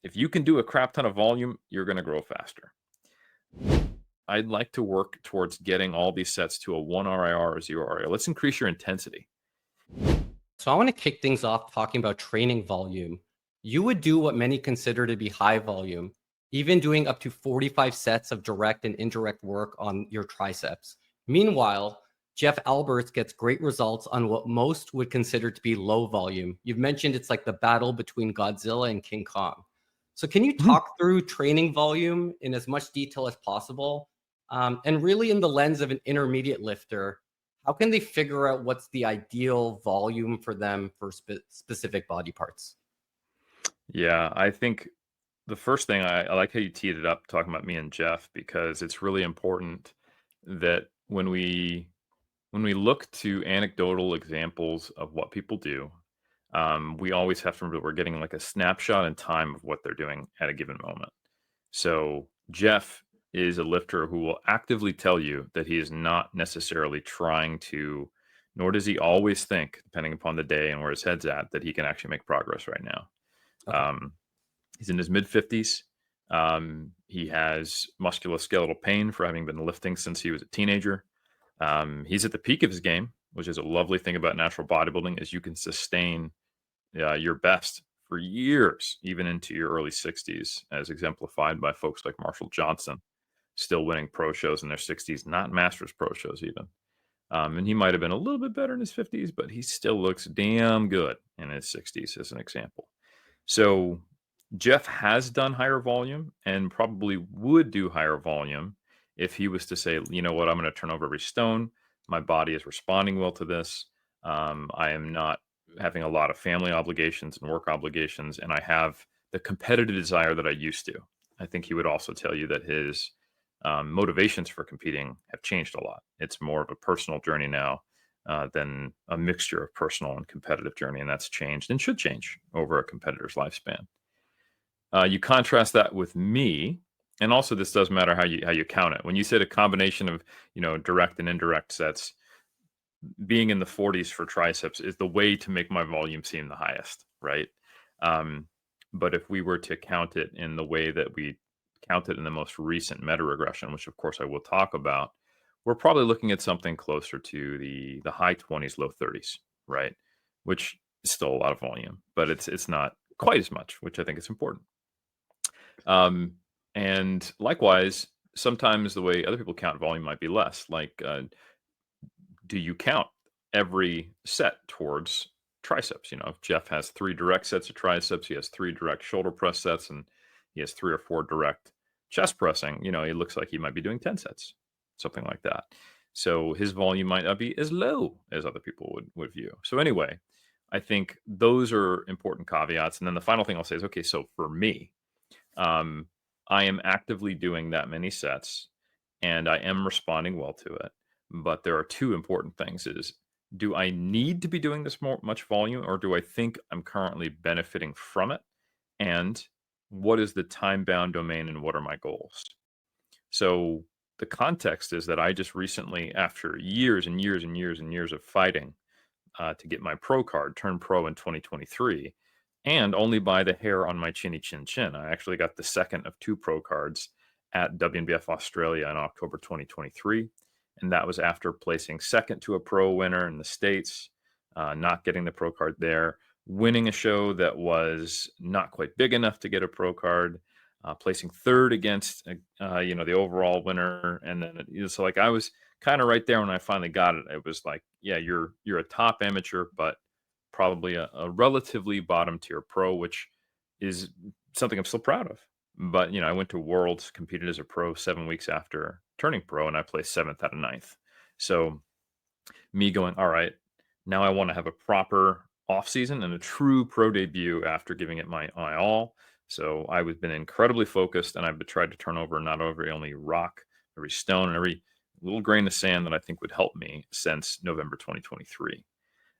If you can do a crap ton of volume, you're going to grow faster. I'd like to work towards getting all these sets to a 1 RIR or 0 RIR. Let's increase your intensity. So I want to kick things off talking about training volume. You would do what many consider to be high volume, even doing up to 45 sets of direct and indirect work on your triceps. Meanwhile, Jeff Alberts gets great results on what most would consider to be low volume. You've mentioned it's like the battle between Godzilla and King Kong. So, can you Mhm. talk through training volume in as much detail as possible? And really, in the lens of an intermediate lifter, how can they figure out what's the ideal volume for them for specific body parts? Yeah, I think the first thing I like how you teed it up talking about me and Jeff because it's really important that when we look to anecdotal examples of what people do, we always have to remember we're getting like a snapshot in time of what they're doing at a given moment. So Jeff is a lifter who will actively tell you that he is not necessarily trying to, nor does he always think, depending upon the day and where his head's at, that he can actually make progress right now. Okay. Um, he's in his mid 50s. He has musculoskeletal pain for having been lifting since he was a teenager. He's at the peak of his game, which is a lovely thing about natural bodybuilding, is you can sustain your best for years, even into your early 60s, as exemplified by folks like Marshall Johnson, still winning pro shows in their 60s, not Masters pro shows even. And he might have been a little bit better in his 50s, but he still looks damn good in his 60s, as an example. So Jeff has done higher volume and probably would do higher volume if he was to say, you know what, I'm going to turn over every stone. My body is responding well to this. I am not having a lot of family obligations and work obligations, and I have the competitive desire that I used to. I think he would also tell you that his motivations for competing have changed a lot. It's more of a personal journey now than a mixture of personal and competitive journey, and that's changed and should change over a competitor's lifespan. You contrast that with me, and also this does matter how you count it. When you said a combination of direct and indirect sets, being in the 40s for triceps is the way to make my volume seem the highest, right? Um, but if we were to count it in the way that we count it in the most recent meta regression, which of course I will talk about, we're probably looking at something closer to the high 20s, low 30s, right? Which is still a lot of volume, but it's not quite as much, which I think is important. Um, and likewise, sometimes the way other people count volume might be less. Like, do you count every set towards triceps? If Jeff has 3 direct sets of triceps, he has 3 direct shoulder press sets, and he has 3 or 4 direct chest pressing, it looks like he might be doing 10 sets, something like that. So his volume might not be as low as other people would view. So anyway, I think those are important caveats. And then the final thing I'll say is, okay, so for me, um, I am actively doing that many sets and I am responding well to it. But there are two important things is, do I need to be doing this much volume, or do I think I'm currently benefiting from it? And what is the time bound domain and what are my goals? So the context is that I just recently, after years and years and years and years of fighting to get my pro card, turned pro in 2023, and only by the hair on my chinny chin chin. I actually got the second of 2 pro cards at WNBF Australia in October 2023, and that was after placing second to a pro winner in the States, not getting the pro card there, winning a show that was not quite big enough to get a pro card, placing third against the overall winner, and then so like I was kind of right there when I finally got it. It was like, yeah, you're a top amateur, but probably a relatively bottom tier pro, which is something I'm still proud of. But I went to Worlds, competed as a pro 7 weeks after turning pro, and I placed seventh out of ninth. So me going, all right, now I want to have a proper off season and a true pro debut after giving it my all. So I was been incredibly focused, and I've tried to turn over not only rock, every stone, and every little grain of sand that I think would help me since November 2023.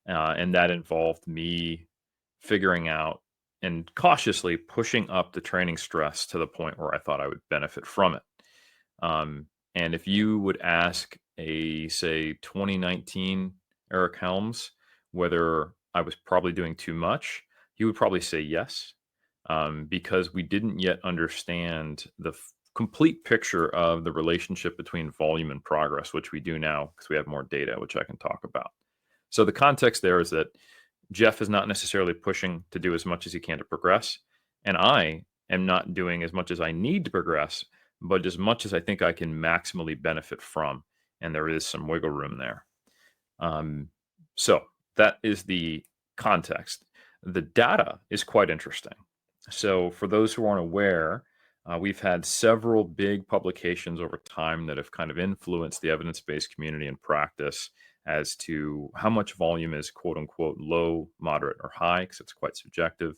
And that involved me figuring out and cautiously pushing up the training stress to the point where I thought I would benefit from it. And if you would ask say 2019 Eric Helms whether I was probably doing too much, he would probably say yes. because we didn't yet understand the complete picture of the relationship between volume and progress, which we do now because we have more data, which I can talk about. So the context there is that Jeff is not necessarily pushing to do as much as he can to progress, and I am not doing as much as I need to progress, but as much as I think I can maximally benefit from, and there is some wiggle room there. Um, so that is the context. The data is quite interesting. So for those who aren't aware, we've had several big publications over time that have kind of influenced the evidence-based community and practice as to how much volume is quote unquote low, moderate, or high, because it's quite subjective,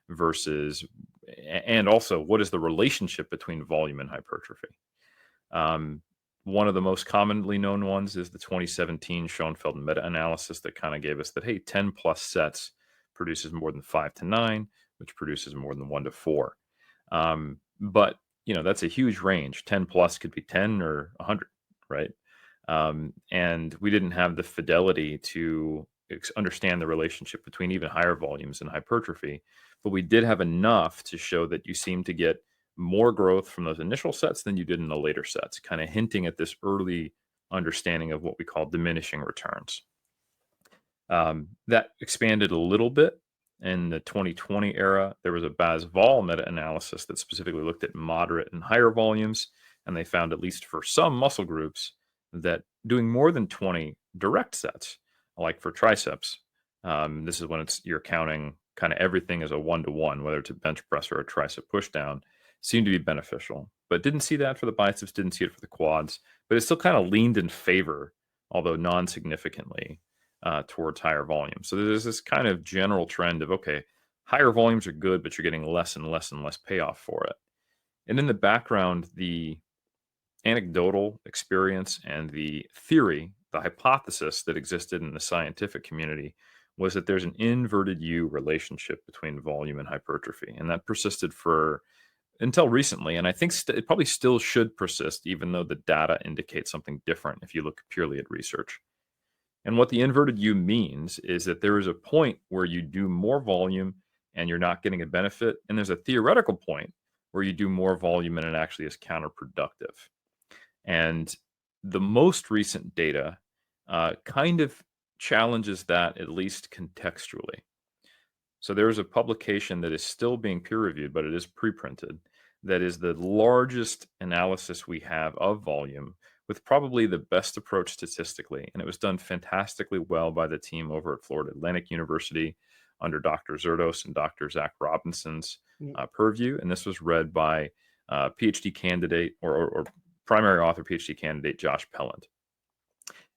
versus, and also what is the relationship between volume and hypertrophy. Um, One of the most commonly known ones is the 2017 Schoenfeld meta-analysis that kind of gave us that, hey, 10 plus sets produces more than 5 to 9, which produces more than 1 to 4. But, that's a huge range. 10 plus could be 10 or 100, right? And we didn't have the fidelity to understand the relationship between even higher volumes and hypertrophy, but we did have enough to show that you seem to get more growth from those initial sets than you did in the later sets, kind of hinting at this early understanding of what we call diminishing returns. That expanded a little bit in the 2020 era. There was a Baz-Vol meta-analysis that specifically looked at moderate and higher volumes, and they found, at least for some muscle groups, that doing more than 20 direct sets, like for triceps, this is when you're counting kind of everything as a one-to-one, whether it's a bench press or a tricep pushdown, seemed to be beneficial. But didn't see that for the biceps, didn't see it for the quads, but it still kind of leaned in favor, although non-significantly, towards higher volumes. So there's this kind of general trend of, okay, higher volumes are good, but you're getting less and less and less payoff for it. And in the background, the anecdotal experience and the theory, the hypothesis that existed in the scientific community was that there's an inverted U relationship between volume and hypertrophy. And that persisted for until recently. And I think it probably still should persist, even though the data indicates something different if you look purely at research. And what the inverted U means is that there is a point where you do more volume and you're not getting a benefit. And there's a theoretical point where you do more volume and it actually is counterproductive. And the most recent data kind of challenges that, at least contextually. So there is a publication that is still being peer reviewed, but it is pre-printed, that is the largest analysis we have of volume, with probably the best approach statistically. And it was done fantastically well by the team over at Florida Atlantic University under Dr. Zerdos and Dr. Zach Robinson's purview. And this was read by PhD candidate or primary author PhD candidate Josh Pelland.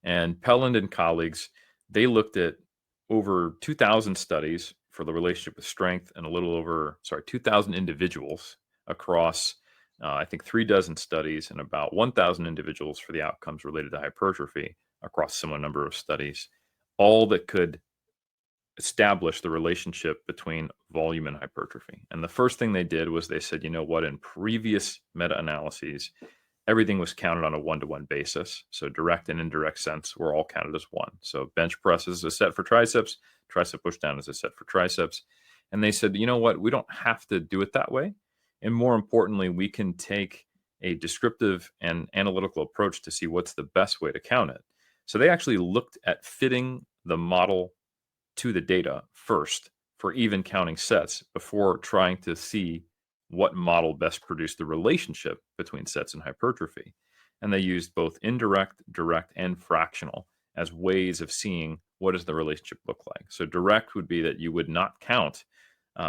And Pelland and colleagues, they looked at over 2,000 studies for the relationship with strength and 2,000 individuals across, I think, 36 studies and about 1,000 individuals for the outcomes related to hypertrophy across a similar number of studies, all that could establish the relationship between volume and hypertrophy. And the first thing they did was they said, you know what, in previous meta-analyses, everything was counted on a one-to-one basis. So direct and indirect sense were all counted as one. So bench press is a set for triceps, tricep pushdown is a set for triceps. And they said, you know what, we don't have to do it that way. And more importantly, we can take a descriptive and analytical approach to see what's the best way to count it. So they actually looked at fitting the model to the data first for even counting sets before trying to see what model best produced the relationship between sets and hypertrophy. And they used both indirect, direct, and fractional as ways of seeing what does the relationship look like. So direct would be that you would not count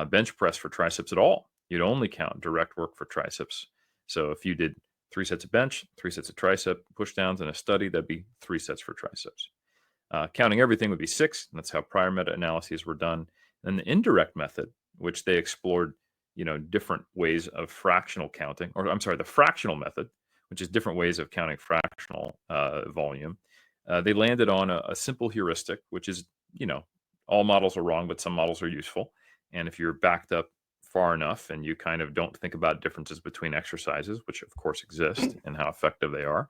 bench press for triceps at all. You'd only count direct work for triceps. So if you did 3 sets of bench, 3 sets of tricep pushdowns in a study, that'd be 3 sets for triceps. Counting everything would be 6. And that's how prior meta-analyses were done. And the indirect method, which they explored, different ways of fractional counting, the fractional method, which is different ways of counting fractional volume. They landed on a simple heuristic, which is, all models are wrong, but some models are useful. And if you're backed up far enough and you kind of don't think about differences between exercises, which of course exist, and how effective they are,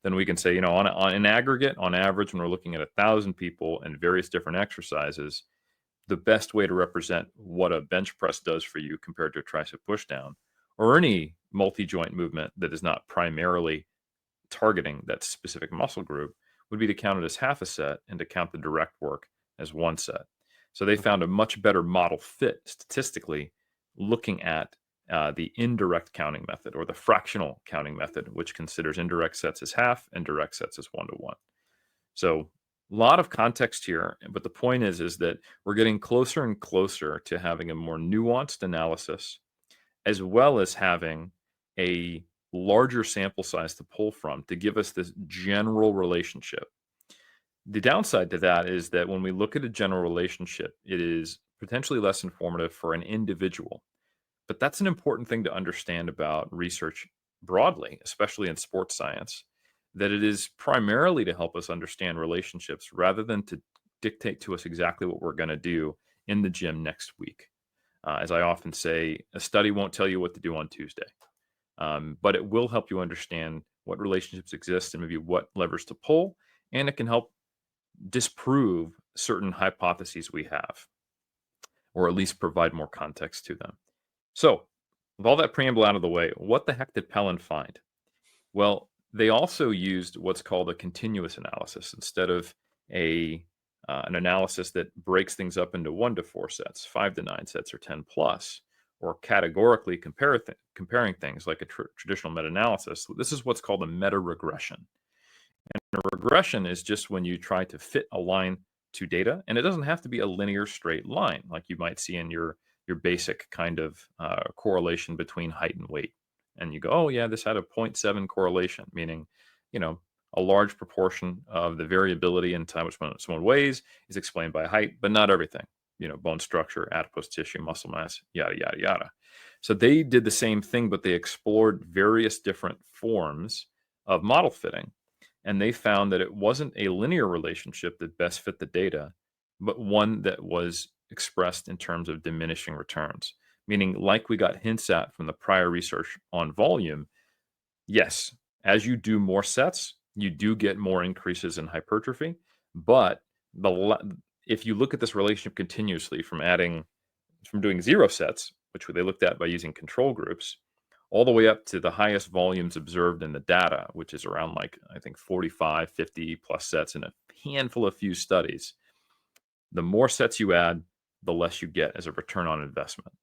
then we can say, on an aggregate, on average, when we're looking at 1,000 people and various different exercises, the best way to represent what a bench press does for you compared to a tricep push down, or any multi-joint movement that is not primarily targeting that specific muscle group, would be to count it as half a set and to count the direct work as one set. So they found a much better model fit statistically looking at the indirect counting method, or the fractional counting method, which considers indirect sets as half and direct sets as 1-to-1. So a lot of context here, but the point is that we're getting closer and closer to having a more nuanced analysis, as well as having a larger sample size to pull from to give us this general relationship. The downside to that is that when we look at a general relationship, it is potentially less informative for an individual. But that's an important thing to understand about research broadly, especially in sports science, that it is primarily to help us understand relationships rather than to dictate to us exactly what we're going to do in the gym next week. As I often say, a study won't tell you what to do on Tuesday, but it will help you understand what relationships exist and maybe what levers to pull, and it can help disprove certain hypotheses we have, or at least provide more context to them. So, with all that preamble out of the way, what the heck did Pellin find? Well, they also used what's called a continuous analysis instead of an analysis that breaks things up into 1-to-4 sets, 5-to-9 sets, or 10 plus, or categorically comparing things like a traditional meta-analysis. This is what's called a meta-regression. And a regression is just when you try to fit a line to data, and it doesn't have to be a linear straight line like you might see in your basic kind of correlation between height and weight. And you go, oh yeah, this had a 0.7 correlation, meaning, a large proportion of the variability in time which someone weighs is explained by height, but not everything. Bone structure, adipose tissue, muscle mass, yada, yada, yada. So they did the same thing, but they explored various different forms of model fitting. And they found that it wasn't a linear relationship that best fit the data, but one that was expressed in terms of diminishing returns, meaning like we got hints at from the prior research on volume. Yes, as you do more sets, you do get more increases in hypertrophy, but if you look at this relationship continuously from doing 0 sets, which they looked at by using control groups, all the way up to the highest volumes observed in the data, which is around I think 45, 50 plus sets in a handful of few studies. The more sets you add, the less you get as a return on investment.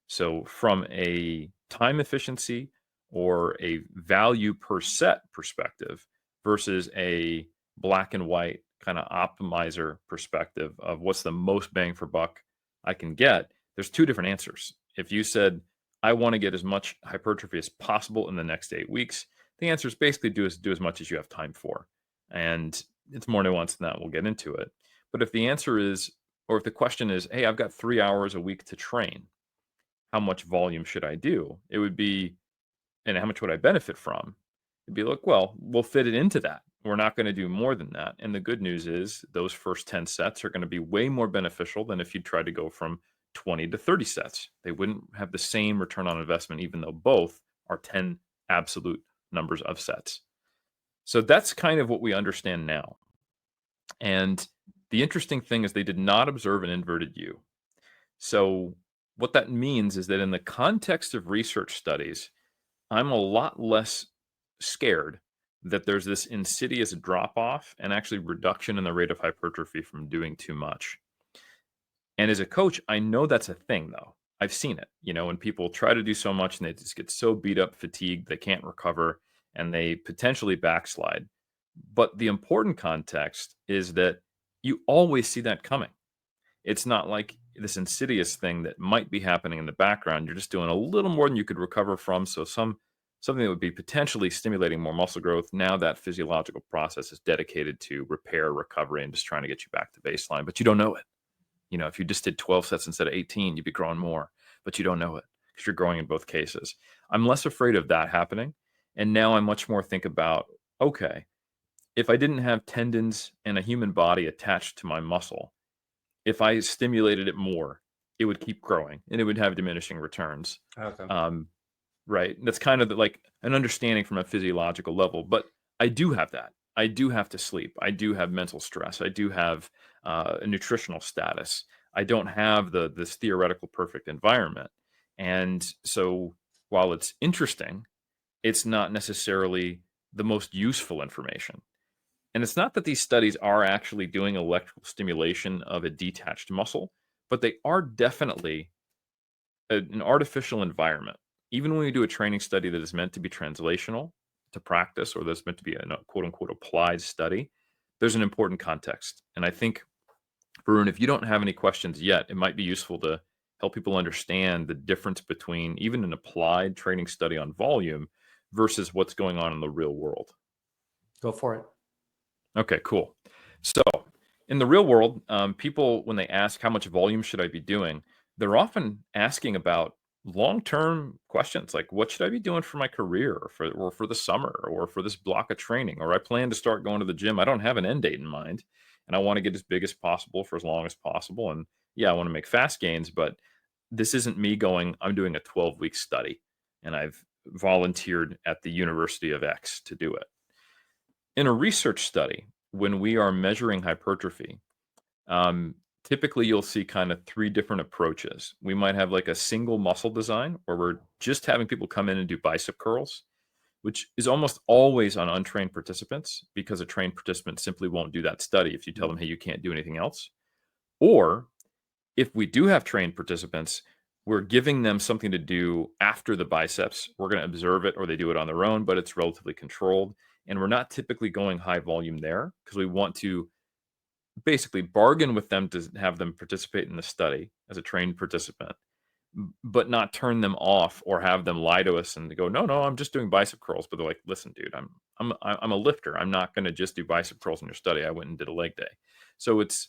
So from a time efficiency or a value per set perspective versus a black and white kind of optimizer perspective of what's the most bang for buck I can get, there's two different answers. If you said, I want to get as much hypertrophy as possible in the next 8 weeks, the answer is basically do as much as you have time for. And it's more nuanced than that. We'll get into it. But if the answer is, or if the question is, hey, I've got 3 hours a week to train, how much volume should I do? It would be, and how much would I benefit from? It'd be like, well, we'll fit it into that. We're not going to do more than that. And the good news is those first 10 sets are going to be way more beneficial than if you tried to go from 20 to 30 sets. They wouldn't have the same return on investment, even though both are 10 absolute numbers of sets. So that's kind of what we understand now. And the interesting thing is they did not observe an inverted U. So what that means is that in the context of research studies, I'm a lot less scared that there's this insidious drop-off and actually reduction in the rate of hypertrophy from doing too much. And as a coach, I know that's a thing, though. I've seen it, when people try to do so much and they just get so beat up, fatigued, they can't recover, and they potentially backslide. But the important context is that you always see that coming. It's not like this insidious thing that might be happening in the background. You're just doing a little more than you could recover from. So something that would be potentially stimulating more muscle growth, now that physiological process is dedicated to repair, recovery, and just trying to get you back to baseline. But you don't know it. If you just did 12 sets instead of 18, you'd be growing more, but you don't know it because you're growing in both cases. I'm less afraid of that happening. And now I much more think about, okay, if I didn't have tendons and a human body attached to my muscle, if I stimulated it more, it would keep growing and it would have diminishing returns. Okay. Right. That's kind of like an understanding from a physiological level, but I do have that. I do have to sleep. I do have mental stress. I do have a nutritional status. I don't have this theoretical perfect environment. And so while it's interesting, it's not necessarily the most useful information. And it's not that these studies are actually doing electrical stimulation of a detached muscle, but they are definitely an artificial environment. Even when we do a training study that is meant to be translational to practice, or that's meant to be a quote unquote applied study, there's an important context. And I think, Varun, if you don't have any questions yet, it might be useful to help people understand the difference between even an applied training study on volume versus what's going on in the real world. Go for it. Okay, cool. So in the real world, people, when they ask how much volume should I be doing, they're often asking about long-term questions like, what should I be doing for my career, or for the summer, or for this block of training, or I plan to start going to the gym. I don't have an end date in mind, and I want to get as big as possible for as long as possible. And yeah, I want to make fast gains, but this isn't me going, I'm doing a 12-week study, and I've volunteered at the University of X to do it. In a research study, when we are measuring hypertrophy, typically you'll see kind of three different approaches. We might have like a single muscle design where we're just having people come in and do bicep curls, which is almost always on untrained participants because a trained participant simply won't do that study if you tell them, hey, you can't do anything else. Or if we do have trained participants, we're giving them something to do after the biceps. We're going to observe it, or they do it on their own, but it's relatively controlled. And we're not typically going high volume there because we want to basically bargain with them to have them participate in the study as a trained participant, but not turn them off or have them lie to us and go, no, no, I'm just doing bicep curls. But they're like, listen, dude, I'm a lifter. I'm not going to just do bicep curls in your study. I went and did a leg day. So it's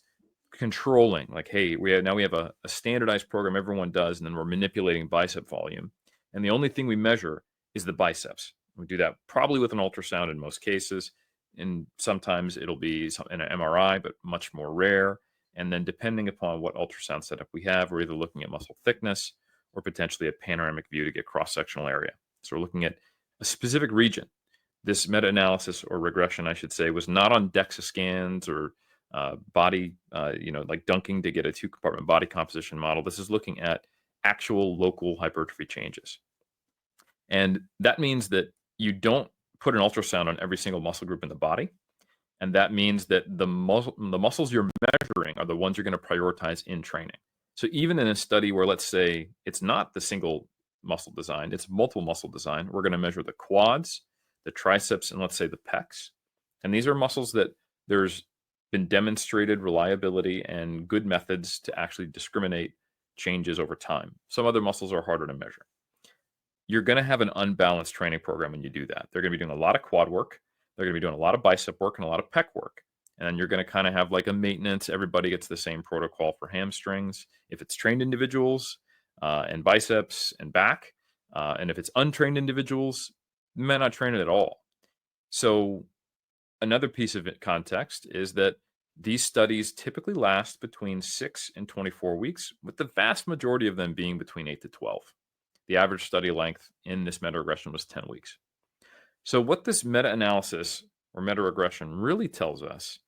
controlling, like, hey, we have a standardized program everyone does, and then we're manipulating bicep volume. And the only thing we measure is the biceps. We do that probably with an ultrasound in most cases. And sometimes it'll be in an MRI, but much more rare. And then depending upon what ultrasound setup we have, we're either looking at muscle thickness or potentially a panoramic view to get cross-sectional area. So we're looking at a specific region. This meta-analysis, or regression, I should say, was not on DEXA scans or body, like dunking to get a 2-compartment body composition model. This is looking at actual local hypertrophy changes. And that means that you don't put an ultrasound on every single muscle group in the body. And that means that the muscles you're measuring are the ones you're going to prioritize in training. So even in a study where, let's say, it's not the single muscle design, it's multiple muscle design, we're going to measure the quads, the triceps, and let's say the pecs. And these are muscles that there's been demonstrated reliability and good methods to actually discriminate changes over time. Some other muscles are harder to measure. You're going to have an unbalanced training program when you do that. They're going to be doing a lot of quad work. They're going to be doing a lot of bicep work and a lot of pec work. And then you're going to kind of have like a maintenance. Everybody gets the same protocol for hamstrings. If it's trained individuals and biceps and back, and if it's untrained individuals, you might not train it at all. So another piece of context is that these studies typically last between 6 and 24 weeks, with the vast majority of them being between 8 to 12. The average study length in this meta-regression was 10 weeks. So what this meta-analysis or meta-regression really tells us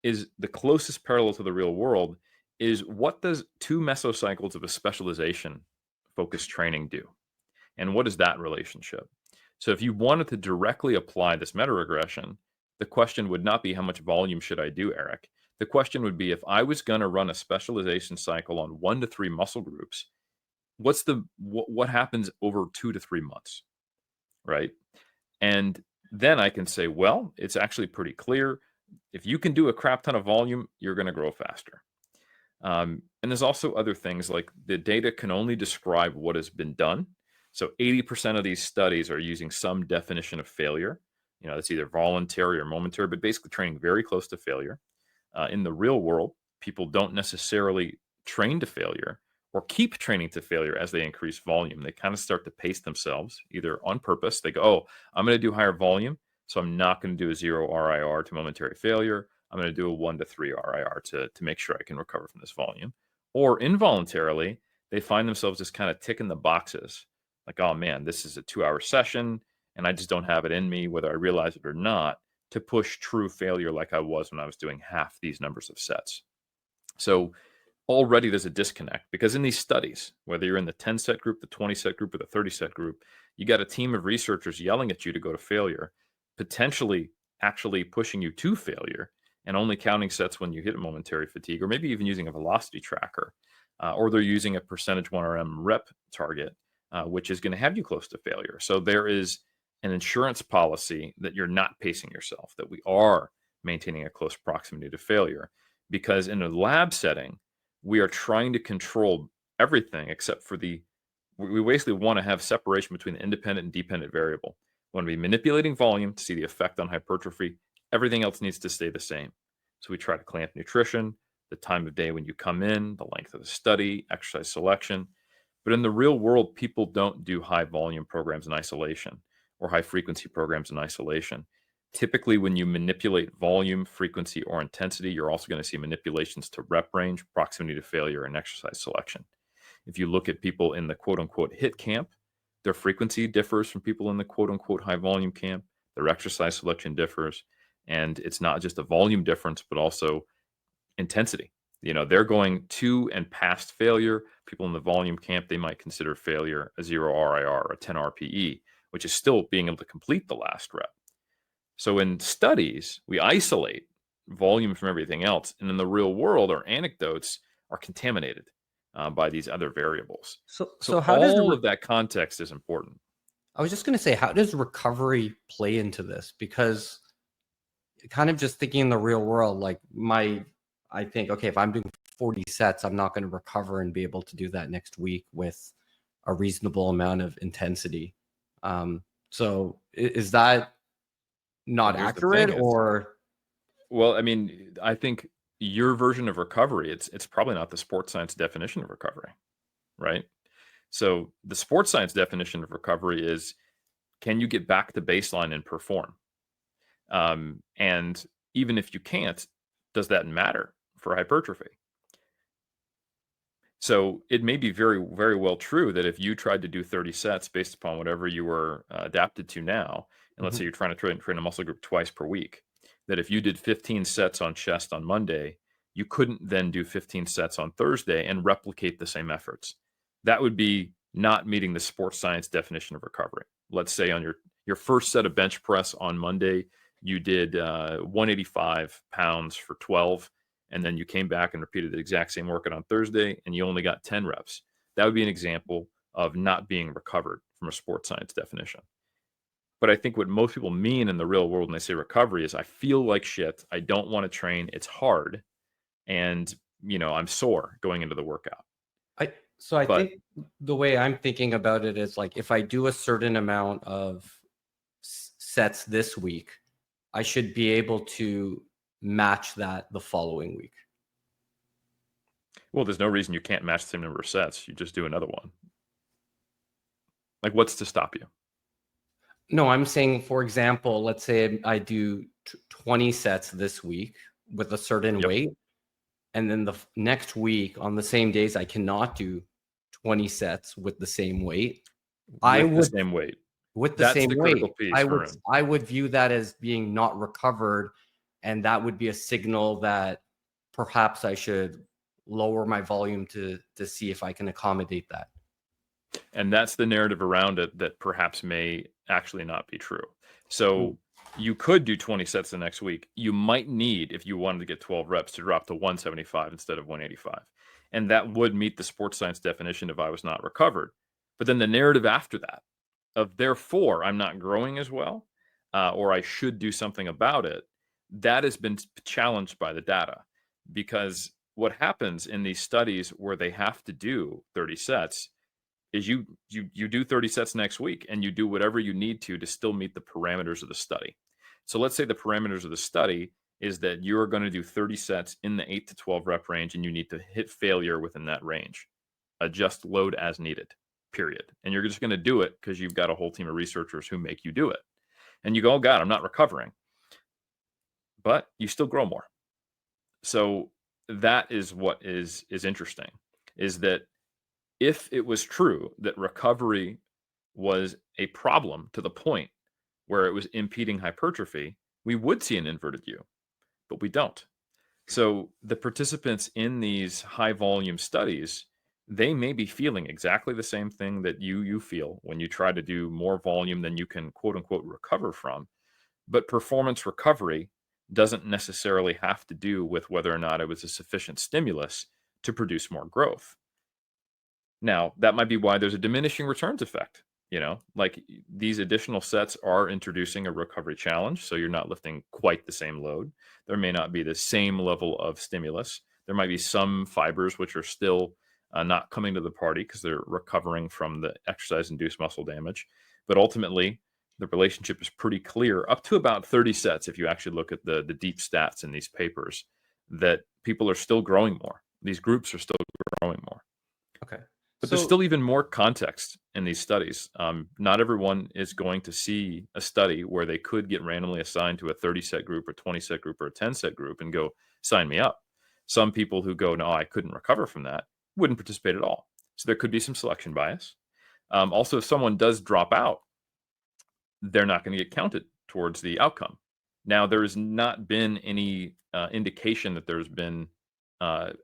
is the closest parallel to the real world is, what does 2 mesocycles of a specialization-focused training do? And what is that relationship? So if you wanted to directly apply this meta-regression, the question would not be how much volume should I do, Eric? The question would be, if I was going to run a specialization cycle on 1 to 3 muscle groups, what happens over 2 to 3 months, right? And then I can say, well, it's actually pretty clear. If you can do a crap ton of volume, you're going to grow faster. And there's also other things, like the data can only describe what has been done. So 80% of these studies are using some definition of failure. It's either voluntary or momentary, but basically training very close to failure. In the real world, people don't necessarily train to failure or keep training to failure as they increase volume. They kind of start to pace themselves, either on purpose. They go, oh, I'm going to do higher volume, so I'm not going to do a 0 RIR to momentary failure. I'm going to do a 1 to 3 RIR to make sure I can recover from this volume. Or involuntarily, they find themselves just kind of ticking the boxes. Like, oh man, this is a 2-hour session, and I just don't have it in me, whether I realize it or not, to push true failure like I was when I was doing half these numbers of sets. So already there's a disconnect, because in these studies, whether you're in the 10 set group, the 20 set group, or the 30 set group, you got a team of researchers yelling at you to go to failure, potentially actually pushing you to failure, and only counting sets when you hit momentary fatigue, or maybe even using a velocity tracker, or they're using a percentage 1RM rep target, which is going to have you close to failure. So there is an insurance policy that you're not pacing yourself, that we are maintaining a close proximity to failure, because in a lab setting, we are trying to control everything except for we basically want to have separation between the independent and dependent variable. We want to be manipulating volume to see the effect on hypertrophy. Everything else needs to stay the same. So we try to clamp nutrition, the time of day when you come in, the length of the study, exercise selection. But in the real world, people don't do high volume programs in isolation or high frequency programs in isolation. Typically, when you manipulate volume, frequency, or intensity, you're also going to see manipulations to rep range, proximity to failure, and exercise selection. If you look at people in the quote unquote hit camp, their frequency differs from people in the quote unquote high volume camp. Their exercise selection differs. And it's not just a volume difference, but also intensity. They're going to and past failure. People in the volume camp, they might consider failure a 0 RIR or a 10 RPE, which is still being able to complete the last rep. So in studies, we isolate volume from everything else. And in the real world, our anecdotes are contaminated by these other variables. So how does all of that context is important. I was just going to say, how does recovery play into this? Because kind of just thinking in the real world, like I think, okay, if I'm doing 40 sets, I'm not going to recover and be able to do that next week with a reasonable amount of intensity. So is that not Well, here's the accurate, thing, or? well, I mean, I think your version of recovery, it's probably not the sports science definition of recovery, right? So the sports science definition of recovery is, can you get back to baseline and perform? And even if you can't, does that matter for hypertrophy? So it may be very, very well true that if you tried to do 30 sets based upon whatever you were adapted to now, and let's say you're trying to train a muscle group twice per week, that if you did 15 sets on chest on Monday, you couldn't then do 15 sets on Thursday and replicate the same efforts. That would be not meeting the sports science definition of recovery. Let's say on your first set of bench press on Monday, you did 185 pounds for 12, and then you came back and repeated the exact same workout on Thursday, and you only got 10 reps. That would be an example of not being recovered from a sports science definition. But I think what most people mean in the real world when they say recovery is, I feel like shit, I don't want to train, it's hard, and I'm sore going into the workout. I think the way I'm thinking about it is, like, if I do a certain amount of sets this week, I should be able to match that the following week. Well, there's no reason you can't match the same number of sets. You just do another one. Like, what's to stop you? No, I'm saying, for example, let's say I do 20 sets this week with a certain weight, and then the next week on the same days I cannot do 20 sets with the same weight. With the same weight. With the That's same the weight, critical piece, I would view that as being not recovered, and that would be a signal that perhaps I should lower my volume to see if I can accommodate that. And that's the narrative around it that perhaps may actually not be true. So you could do 20 sets the next week. You might need, if you wanted to get 12 reps, to drop to 175 instead of 185. And that would meet the sports science definition of I was not recovered. But then the narrative after that of, therefore, I'm not growing as well, or I should do something about it, that has been challenged by the data. Because what happens in these studies where they have to do 30 sets is you do 30 sets next week, and you do whatever you need to still meet the parameters of the study. So let's say the parameters of the study is that you're going to do 30 sets in the 8 to 12 rep range, and you need to hit failure within that range. Adjust load as needed, period. And you're just going to do it because you've got a whole team of researchers who make you do it. And you go, oh God, I'm not recovering. But you still grow more. So that is what is interesting, is that if it was true that recovery was a problem to the point where it was impeding hypertrophy, we would see an inverted U, but we don't. So the participants in these high volume studies, they may be feeling exactly the same thing that you feel when you try to do more volume than you can quote unquote recover from. But performance recovery doesn't necessarily have to do with whether or not it was a sufficient stimulus to produce more growth. Now, that might be why there's a diminishing returns effect. Like these additional sets are introducing a recovery challenge. So you're not lifting quite the same load. There may not be the same level of stimulus. There might be some fibers which are still not coming to the party because they're recovering from the exercise induced muscle damage. But ultimately, the relationship is pretty clear up to about 30 sets. If you actually look at the deep stats in these papers, that people are still growing more. These groups are still growing more. Okay. But there's So still even more context in these studies. Not everyone is going to see a study where they could get randomly assigned to a 30 set group or 20 set group or a 10 set group and go, sign me up. Some people who go, no, I couldn't recover from that, wouldn't participate at all. So there could be some selection bias. Also, if someone does drop out, they're not going to get counted towards the outcome. Now, there has not been any indication that there's been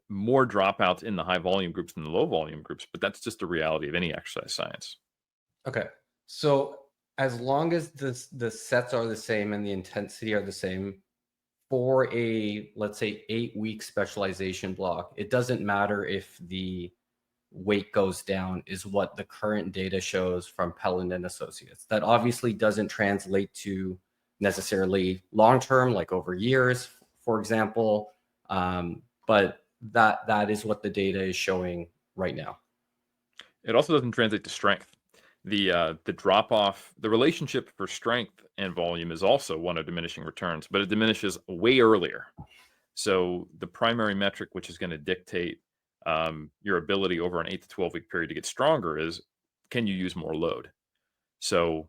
more dropouts in the high volume groups than the low volume groups, but that's just the reality of any exercise science. okay. So as long as the sets are the same and the intensity are the same for a, let's say, 8-week specialization block, it doesn't matter if the weight goes down, is what the current data shows from Pelland and Associates. That obviously doesn't translate to necessarily long term, like over years, for example. But that is what the data is showing right now. It also doesn't translate to strength. The drop off, the relationship for strength and volume is also one of diminishing returns, but it diminishes way earlier. So the primary metric, which is going to dictate your ability over an 8 to 12 week period to get stronger, is can you use more load? So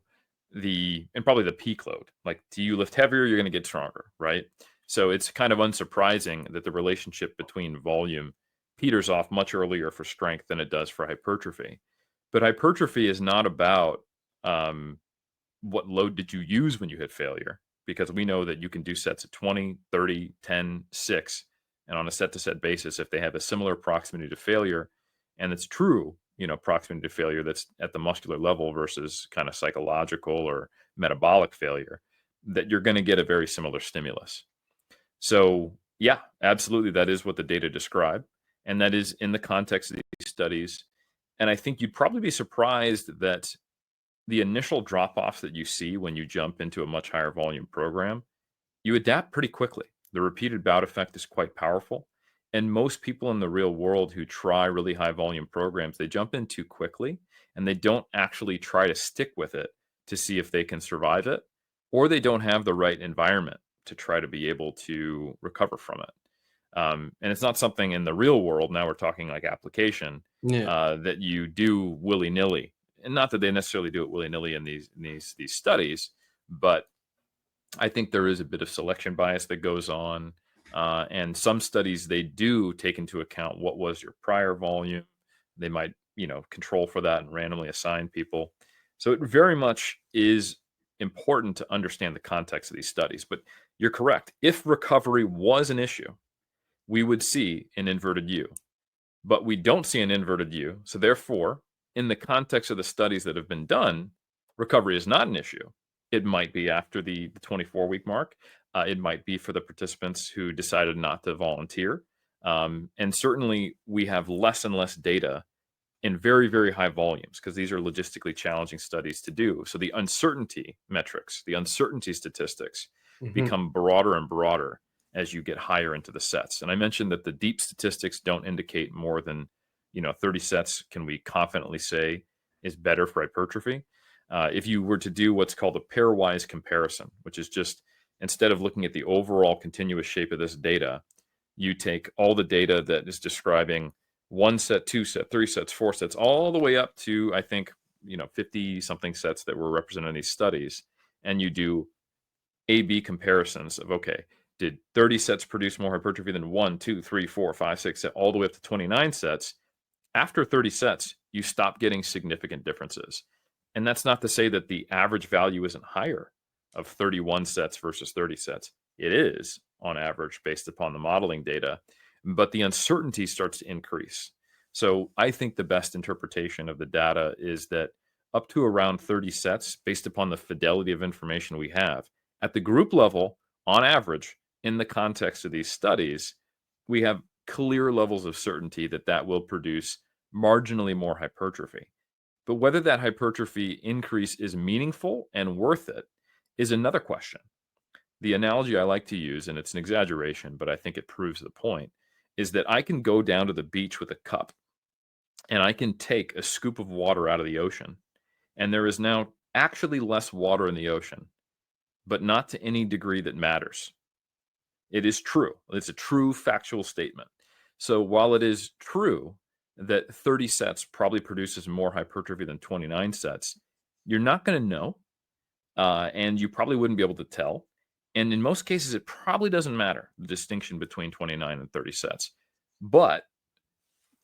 and probably the peak load, like, do you lift heavier, you're going to get stronger, right? So it's kind of unsurprising that the relationship between volume peters off much earlier for strength than it does for hypertrophy. But hypertrophy is not about um, what load did you use when you hit failure, because we know that you can do sets at 20, 30, 10, 6, and on a set to set basis, if they have a similar proximity to failure, and it's true, proximity to failure that's at the muscular level versus kind of psychological or metabolic failure, that you're going to get a very similar stimulus. So, yeah, absolutely, that is what the data describe, and that is in the context of these studies. And I think you'd probably be surprised that the initial drop-offs that you see when you jump into a much higher volume program, you adapt pretty quickly. The repeated bout effect is quite powerful. And most people in the real world who try really high volume programs, they jump in too quickly and they don't actually try to stick with it to see if they can survive it, or they don't have the right environment to try to be able to recover from it. And it's not something in the real world. Now we're talking like application Yeah. that you do willy nilly, and not that they necessarily do it willy nilly in these studies, but I think there is a bit of selection bias that goes on. And some studies, they do take into account what was your prior volume. They might, control for that and randomly assign people. So it very much is important to understand the context of these studies. But you're correct. If recovery was an issue, we would see an inverted U. But we don't see an inverted U. So therefore, in the context of the studies that have been done, recovery is not an issue. It might be after the 24-week mark. It might be for the participants who decided not to volunteer. And certainly, we have less and less data in very, very high volumes because these are logistically challenging studies to do. So the uncertainty metrics, the uncertainty statistics Mhm. become broader and broader as you get higher into the sets. And I mentioned that the deep statistics don't indicate more than 30 sets can we confidently say is better for hypertrophy. If you were to do what's called a pairwise comparison, which is just instead of looking at the overall continuous shape of this data, you take all the data that is describing one set, two set, three sets, four sets, all the way up to, I think, 50 something sets that were represented in these studies. And you do A/B comparisons of, okay, did 30 sets produce more hypertrophy than 1, 2, 3, 4, 5, 6, all the way up to 29 sets? After 30 sets, you stop getting significant differences. And that's not to say that the average value isn't higher of 31 sets versus 30 sets. It is, on average based upon the modeling data, but the uncertainty starts to increase. So I think the best interpretation of the data is that up to around 30 sets, based upon the fidelity of information we have, at the group level, on average, in the context of these studies, we have clear levels of certainty that that will produce marginally more hypertrophy. But whether that hypertrophy increase is meaningful and worth it is another question. The analogy I like to use, and it's an exaggeration, but I think it proves the point, is that I can go down to the beach with a cup and I can take a scoop of water out of the ocean, and there is now actually less water in the ocean, but not to any degree that matters. It is true. It's a true factual statement. So while it is true that 30 sets probably produces more hypertrophy than 29 sets, you're not going to know, and you probably wouldn't be able to tell. And in most cases, it probably doesn't matter, the distinction between 29 and 30 sets. But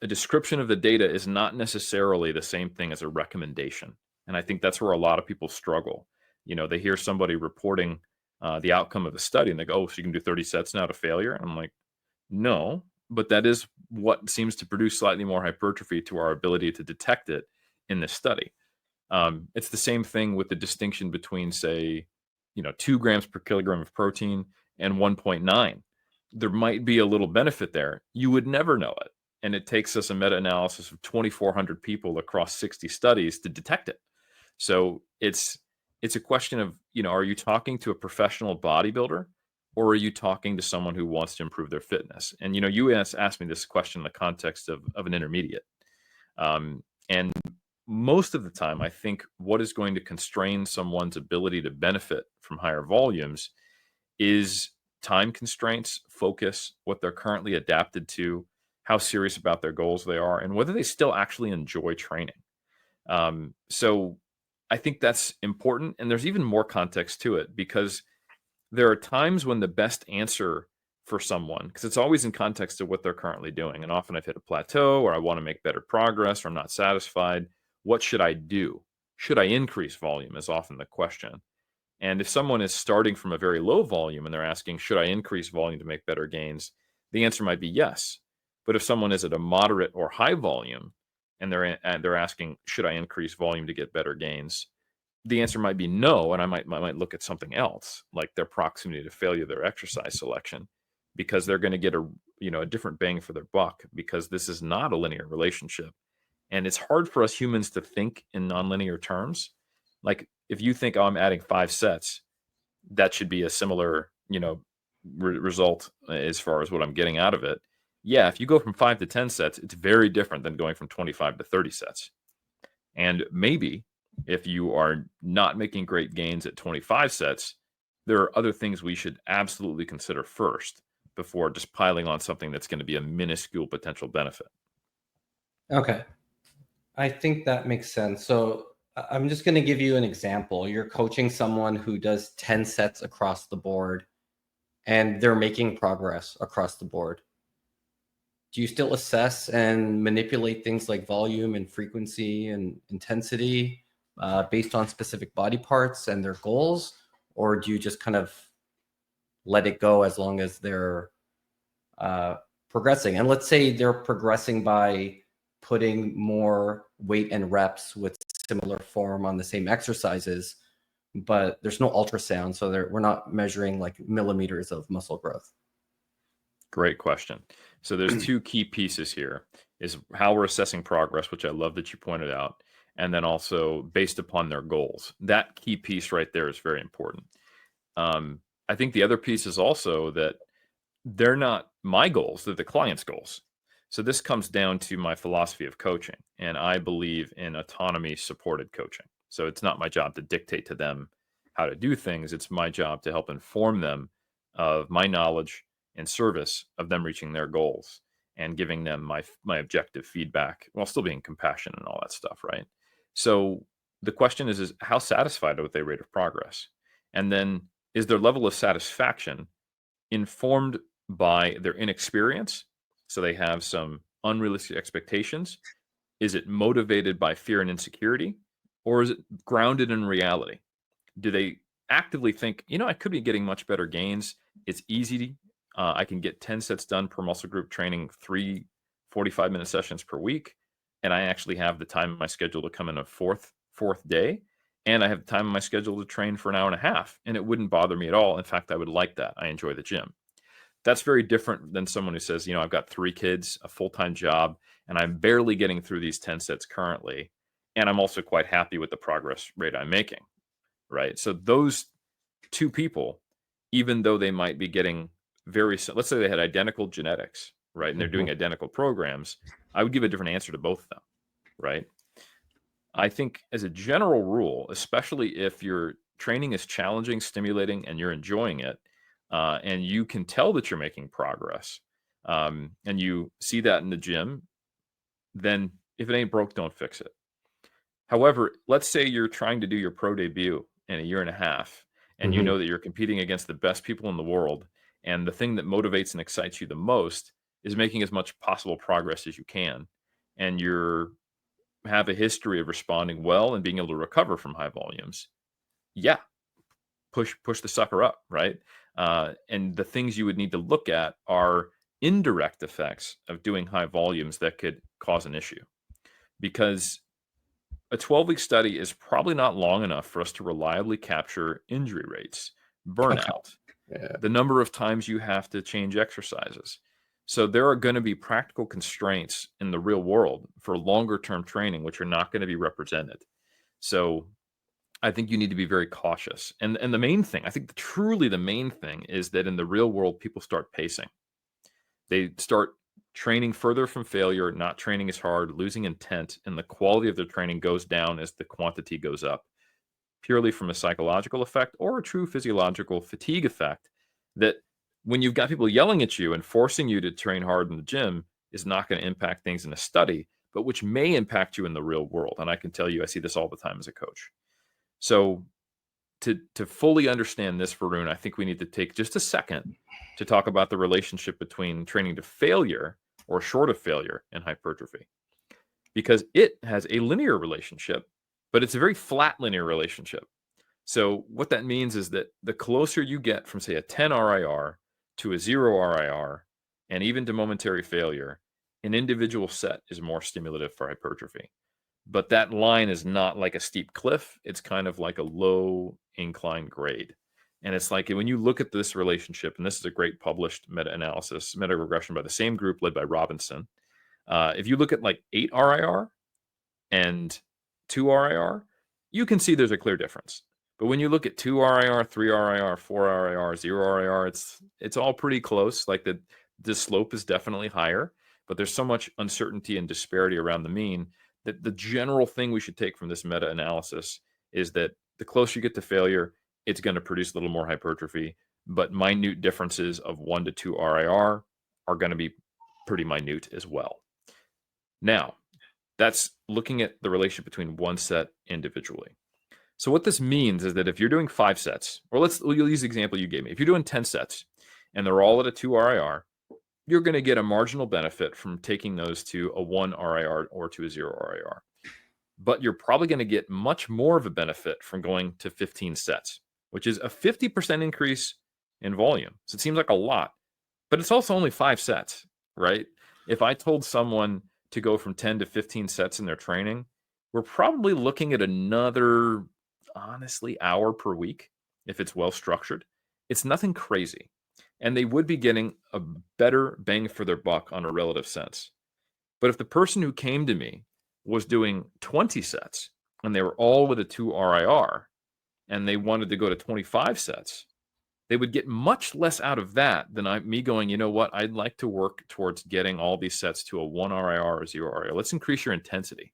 a description of the data is not necessarily the same thing as a recommendation. And I think that's where a lot of people struggle. They hear somebody reporting the outcome of the study and they go, oh, so you can do 30 sets now to failure? And I'm like, no, but that is what seems to produce slightly more hypertrophy to our ability to detect it in this study. It's the same thing with the distinction between, say, 2 grams per kilogram of protein and 1.9. There might be a little benefit there. You would never know it. And it takes us a meta-analysis of 2,400 people across 60 studies to detect it. So it's a question of, are you talking to a professional bodybuilder or are you talking to someone who wants to improve their fitness? And, you asked me this question in the context of an intermediate. And most of the time, I think what is going to constrain someone's ability to benefit from higher volumes is time constraints, focus, what they're currently adapted to, how serious about their goals they are, and whether they still actually enjoy training. So I think that's important. And there's even more context to it because there are times when the best answer for someone, because it's always in context of what they're currently doing. And often I've hit a plateau or I want to make better progress or I'm not satisfied. What should I do? Should I increase volume is often the question. And if someone is starting from a very low volume and they're asking, should I increase volume to make better gains? The answer might be yes. But if someone is at a moderate or high volume and they're asking, should I increase volume to get better gains? The answer might be no, and I might look at something else, like their proximity to failure, their exercise selection, because they're going to get a different bang for their buck because this is not a linear relationship. And it's hard for us humans to think in nonlinear terms. Like if you think, oh, I'm adding 5 sets, that should be a similar, result as far as what I'm getting out of it. Yeah, if you go from 5 to 10 sets, it's very different than going from 25 to 30 sets. And maybe if you are not making great gains at 25 sets, there are other things we should absolutely consider first before just piling on something that's going to be a minuscule potential benefit. Okay. I think that makes sense. So I'm just going to give you an example. You're coaching someone who does 10 sets across the board and they're making progress across the board. Do you still assess and manipulate things like volume and frequency and intensity based on specific body parts and their goals? Or do you just kind of let it go as long as they're progressing? And let's say they're progressing by putting more weight and reps with similar form on the same exercises, but there's no ultrasound. So we're not measuring like millimeters of muscle growth. Great question. So there's 2 key pieces here is how we're assessing progress, which I love that you pointed out, and then also based upon their goals. That key piece right there is very important. I think the other piece is also that they're not my goals, they're the client's goals. So this comes down to my philosophy of coaching, and I believe in autonomy supported coaching. So it's not my job to dictate to them how to do things. It's my job to help inform them of my knowledge in service of them reaching their goals and giving them my objective feedback while still being compassionate and all that stuff, right? So the question is how satisfied are with their rate of progress? And then is their level of satisfaction informed by their inexperience? So they have some unrealistic expectations. Is it motivated by fear and insecurity? Or is it grounded in reality? Do they actively think, I could be getting much better gains? It's easy I can get 10 sets done per muscle group training, 3 45-minute sessions per week. And I actually have the time in my schedule to come in a fourth day. And I have the time in my schedule to train for an hour and a half. And it wouldn't bother me at all. In fact, I would like that. I enjoy the gym. That's very different than someone who says, I've got 3 kids, a full-time job, and I'm barely getting through these 10 sets currently. And I'm also quite happy with the progress rate I'm making, right? So those 2 people, even though they might be getting let's say they had identical genetics, right? And they're doing identical programs, I would give a different answer to both of them, right? I think as a general rule, especially if your training is challenging, stimulating, and you're enjoying it, and you can tell that you're making progress, and you see that in the gym, then if it ain't broke, don't fix it. However, let's say you're trying to do your pro debut in a year and a half, and you know that you're competing against the best people in the world, and the thing that motivates and excites you the most is making as much possible progress as you can, and you're have a history of responding well and being able to recover from high volumes. Yeah, push the sucker up, right? And the things you would need to look at are indirect effects of doing high volumes that could cause an issue, because a 12-week study is probably not long enough for us to reliably capture injury rates, burnout, the number of times you have to change exercises. So there are going to be practical constraints in the real world for longer term training, which are not going to be represented. So I think you need to be very cautious. And the main thing, I think truly the main thing, is that in the real world, people start pacing. They start training further from failure, not training as hard, losing intent, and the quality of their training goes down as the quantity goes up, purely from a psychological effect or a true physiological fatigue effect, that when you've got people yelling at you and forcing you to train hard in the gym is not going to impact things in a study, but which may impact you in the real world. And I can tell you, I see this all the time as a coach. So to fully understand this, Varun, I think we need to take just a second to talk about the relationship between training to failure or short of failure and hypertrophy, because it has a linear relationship, but it's a very flat linear relationship. So what that means is that the closer you get from, say, a 10 RIR to a 0 RIR, and even to momentary failure, an individual set is more stimulative for hypertrophy. But that line is not like a steep cliff. It's kind of like a low incline grade. And it's like when you look at this relationship, and this is a great published meta-analysis, meta-regression by the same group led by Robinson. If you look at like 8 RIR and 2 RIR, you can see there's a clear difference. But when you look at 2 RIR, 3 RIR, 4 RIR, 0 RIR, it's all pretty close. Like the slope is definitely higher, but there's so much uncertainty and disparity around the mean that the general thing we should take from this meta-analysis is that the closer you get to failure, it's going to produce a little more hypertrophy, but minute differences of 1 to 2 RIR are going to be pretty minute as well. Now, that's looking at the relationship between one set individually. So what this means is that if you're doing 5 sets, or we'll use the example you gave me. If you're doing 10 sets and they're all at a 2 RIR, you're going to get a marginal benefit from taking those to a 1 RIR or to a 0 RIR. But you're probably going to get much more of a benefit from going to 15 sets, which is a 50% increase in volume. So it seems like a lot, but it's also only 5 sets, right? If I told someone to go from 10 to 15 sets in their training, we're probably looking at another, honestly, hour per week if it's well structured. It's nothing crazy. And they would be getting a better bang for their buck on a relative sense. But if the person who came to me was doing 20 sets and they were all with a 2 RIR and they wanted to go to 25 sets, they would get much less out of that than me going, you know what, I'd like to work towards getting all these sets to a 1 RIR or 0 RIR. Let's increase your intensity.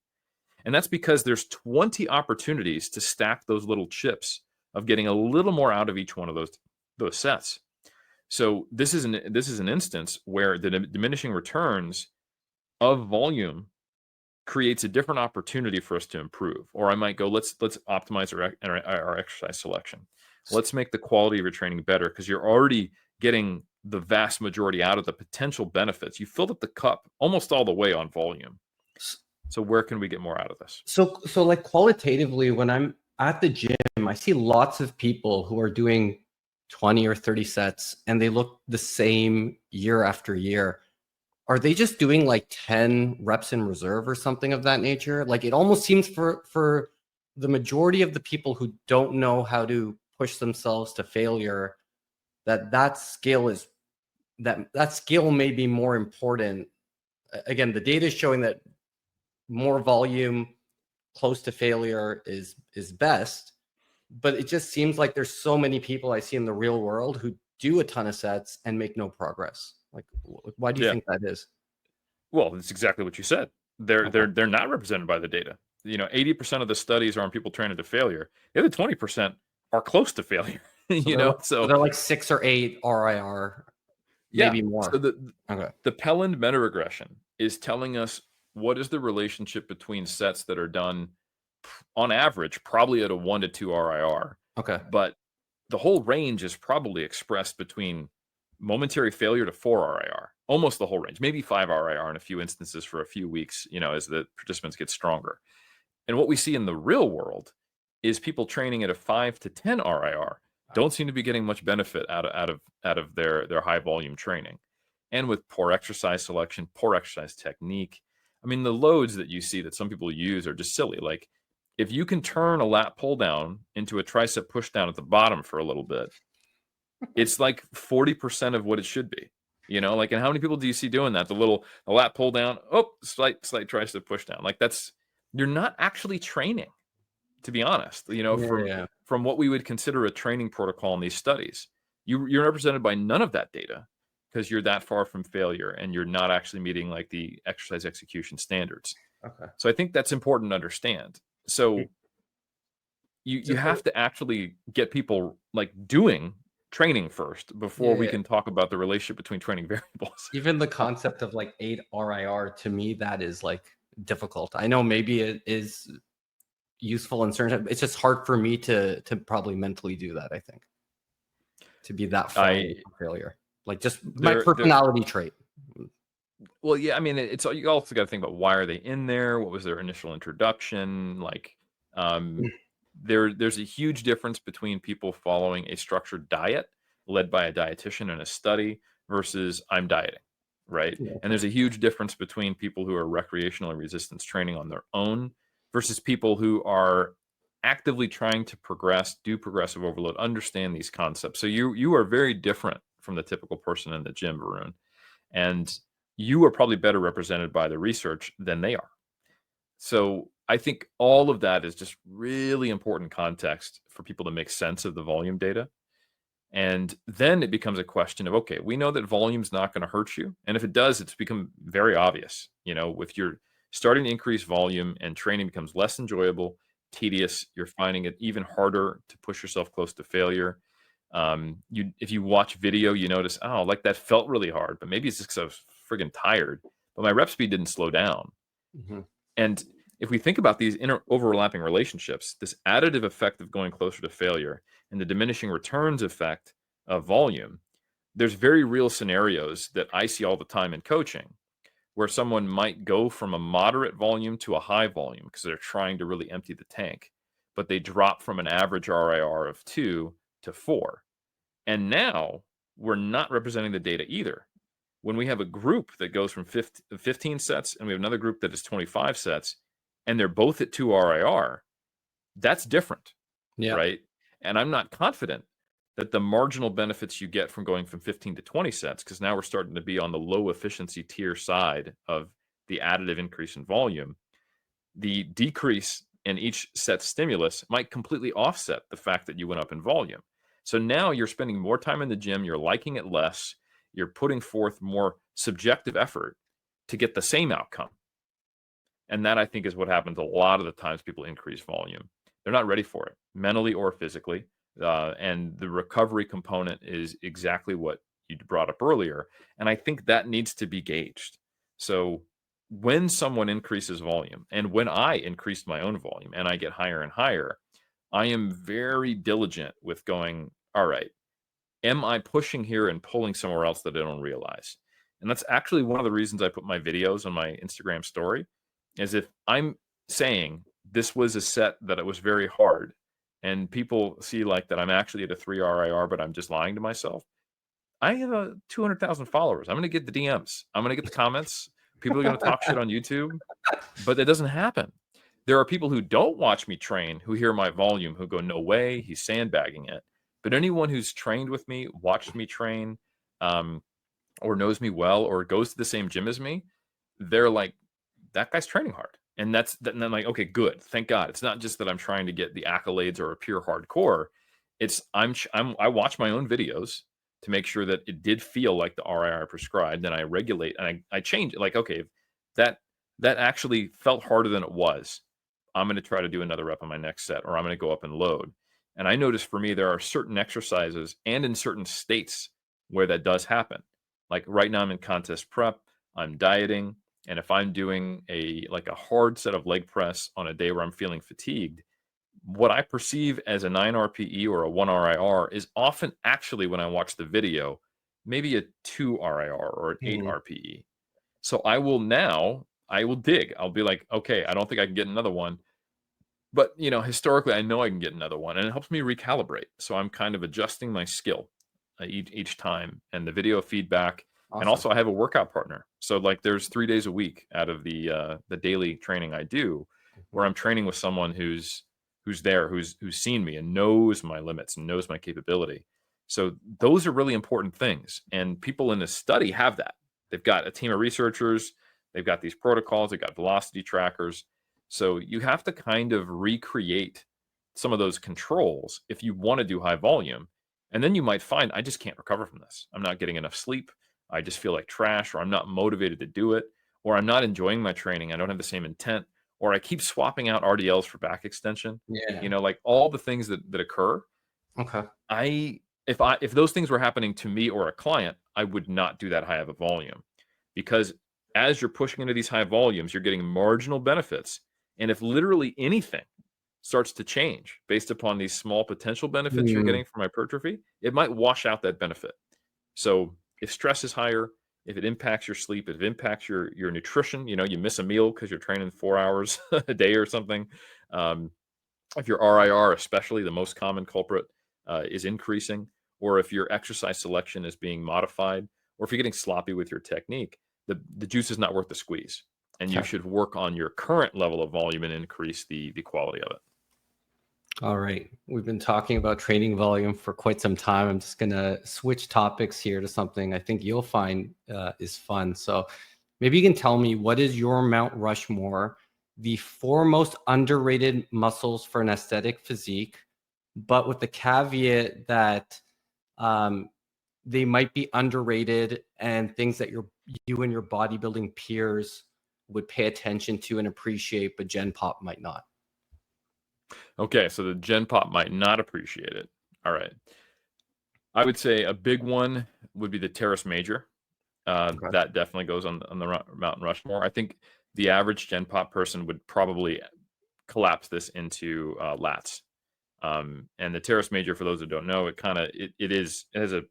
And that's because there's 20 opportunities to stack those little chips of getting a little more out of each one of those sets. So this is an instance where the diminishing returns of volume creates a different opportunity for us to improve. Or I might go, let's optimize our exercise selection. Let's make the quality of your training better, because you're already getting the vast majority out of the potential benefits. You filled up the cup almost all the way on volume. So where can we get more out of this? So like qualitatively, when I'm at the gym, I see lots of people who are doing 20 or 30 sets and they look the same year after year, are they just doing like 10 reps in reserve or something of that nature? Like it almost seems for the majority of the people who don't know how to push themselves to failure, that scale is that scale may be more important. Again, the data is showing that more volume close to failure is best, but it just seems like there's so many people I see in the real world who do a ton of sets and make no progress. Like, why do you Yeah. think that is? Well, it's exactly what you said. Okay. They're not represented by the data. 80% of the studies are on people training to failure. The other 20% are close to failure. So So they're like 6 or 8 RIR, yeah. maybe So more. Okay. the Pelland meta-regression is telling us what is the relationship between sets that are done on average, probably at a 1 to 2 RIR. Okay. But the whole range is probably expressed between momentary failure to 4 RIR, almost the whole range, maybe 5 RIR in a few instances for a few weeks, as the participants get stronger. And what we see in the real world is people training at a 5 to 10 RIR don't seem to be getting much benefit out of their high volume training. And with poor exercise selection, poor exercise technique, I mean, the loads that you see that some people use are just silly. Like if you can turn a lat pull down into a tricep push down at the bottom for a little bit, it's like 40% of what it should be. Like, and how many people do you see doing that? The lat pull down, slight tricep push down. Like you're not actually training, to be honest. Yeah. From what we would consider a training protocol in these studies, you're represented by none of that data because you're that far from failure and you're not actually meeting like the exercise execution standards. Okay. So I think that's important to understand. So you have to actually get people like doing training first before we Yeah. can talk about the relationship between training variables. Even the concept of like 8 RIR, to me, that is like difficult. I know maybe it is useful in certain, it's just hard for me to probably mentally do that, I think, to be that far away from failure. Like just my There personality trait. Well, yeah, I mean, it's you also got to think about why are they in there? What was their initial introduction? Like, there's a huge difference between people following a structured diet led by a dietitian in a study versus I'm dieting, right? Yeah. And there's a huge difference between people who are recreational and resistance training on their own versus people who are actively trying to progress, do progressive overload, understand these concepts. So you are very different from the typical person in the gym, Varun. And you are probably better represented by the research than they are. So I think all of that is just really important context for people to make sense of the volume data. And then it becomes a question of, okay, we know that volume's not going to hurt you. And if it does, it's become very obvious. If you're starting to increase volume and training becomes less enjoyable, tedious, you're finding it even harder to push yourself close to failure. If you watch video, you notice, oh, like that felt really hard, but maybe it's just because I was friggin' tired, but my rep speed didn't slow down. Mhm. And if we think about these overlapping relationships, this additive effect of going closer to failure and the diminishing returns effect of volume, there's very real scenarios that I see all the time in coaching where someone might go from a moderate volume to a high volume because they're trying to really empty the tank, but they drop from an average RIR of 2 to 4. And now we're not representing the data either. When we have a group that goes from 15 sets and we have another group that is 25 sets and they're both at 2 RIR, that's different, Yeah. right? And I'm not confident that the marginal benefits you get from going from 15 to 20 sets, because now we're starting to be on the low efficiency tier side of the additive increase in volume, the decrease in each set stimulus might completely offset the fact that you went up in volume. So now you're spending more time in the gym, you're liking it less, you're putting forth more subjective effort to get the same outcome. And that I think is what happens a lot of the times people increase volume. They're not ready for it, mentally or physically. And the recovery component is exactly what you brought up earlier. And I think that needs to be gauged. So when someone increases volume and when I increase my own volume and I get higher and higher, I am very diligent with going, all right, am I pushing here and pulling somewhere else that I don't realize? And that's actually one of the reasons I put my videos on my Instagram story, is if I'm saying this was a set that it was very hard and people see like that I'm actually at a 3 RIR, but I'm just lying to myself, I have 200,000 followers. I'm going to get the DMs. I'm going to get the comments. People are going to talk shit on YouTube, but that doesn't happen. There are people who don't watch me train, who hear my volume, who go, no way, he's sandbagging it. But anyone who's trained with me, watched me train, um, or knows me well, or goes to the same gym as me, they're like, that guy's training hard. And and I'm like, okay, good. Thank God. It's not just that I'm trying to get the accolades or appear hardcore. It's I watch my own videos to make sure that it did feel like the RIR prescribed. Then I regulate and I change it. Like, okay, that that actually felt harder than it was. I'm going to try to do another rep on my next set, or I'm going to go up and load. And I notice for me, there are certain exercises and in certain states where that does happen. Like right now, I'm in contest prep, I'm dieting, and if I'm doing a hard set of leg press on a day where I'm feeling fatigued, what I perceive as a 9 RPE or a 1 RIR is often actually, when I watch the video, maybe a 2 RIR or an 8 Mhm. RPE. So I will dig. I'll be like, okay, I don't think I can get another one. But, historically, I know I can get another one, and it helps me recalibrate. So I'm kind of adjusting my skill each time, and the video feedback, and Awesome. also I have a workout partner. So like, there's 3 days a week out of the daily training I do, where Mhm. I'm training with someone who's there, who's seen me and knows my limits and knows my capability. So those are really important things, and people in this study have that. They've got a team of researchers. They've got these protocols. They've got velocity trackers, so you have to kind of recreate some of those controls if you want to do high volume. And then you might find, I just can't recover from this. I'm not getting enough sleep. I just feel like trash, or I'm not motivated to do it, or I'm not enjoying my training. I don't have the same intent, or I keep swapping out RDLs for back extension. Yeah. Like all the things that occur. Okay. If those things were happening to me or a client, I would not do that high of a volume, because as you're pushing into these high volumes, you're getting marginal benefits. And if literally anything starts to change based upon these small potential benefits you're Mm. getting from hypertrophy, it might wash out that benefit. So if stress is higher, if it impacts your sleep, if it impacts your nutrition, you miss a meal because you're training 4 hours a day or something. Um, if your RIR, especially the most common culprit, is increasing, or if your exercise selection is being modified, or if you're getting sloppy with your technique, the juice is not worth the squeeze. And you Okay. should work on your current level of volume and increase the quality of it. All right. We've been talking about training volume for quite some time. I'm just going to switch topics here to something I think you'll find is fun. So maybe you can tell me, what is your Mount Rushmore, the four most underrated muscles for an aesthetic physique, but with the caveat that um, they might be underrated and things that you and your bodybuilding peers would pay attention to and appreciate, but Gen Pop might not. Okay, so the Gen Pop might not appreciate it. All right. I would say a big one would be the Terrace Major. Okay. That definitely goes on the Mountain Rushmore. I think the average Gen Pop person would probably collapse this into lats. And the Terrace Major, for those who don't know, it has a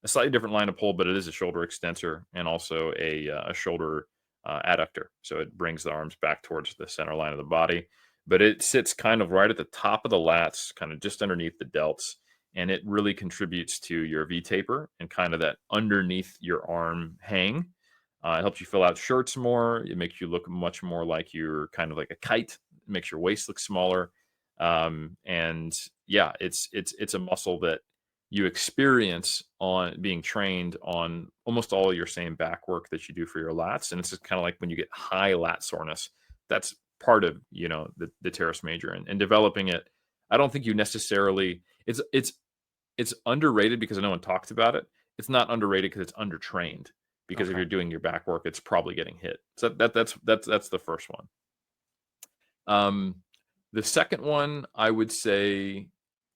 slightly different line of pull, but it is a shoulder extensor and also a shoulder adductor. So it brings the arms back towards the center line of the body, but it sits kind of right at the top of the lats, kind of just underneath the delts, and it really contributes to your V taper and kind of that underneath your arm hang. It helps you fill out shirts more. It makes you look much more like you're kind of like a kite. It makes your waist look smaller. And yeah, it's a muscle that you experience on being trained on almost all your same back work that you do for your lats. And it's just kind of like when you get high lat soreness, that's part of, the teres major, and developing it. I don't think you necessarily, it's underrated because no one talks about it. It's not underrated because it's undertrained, because if Okay. you're doing your back work, it's probably getting hit. So that's the first one. Um, the second one, I would say,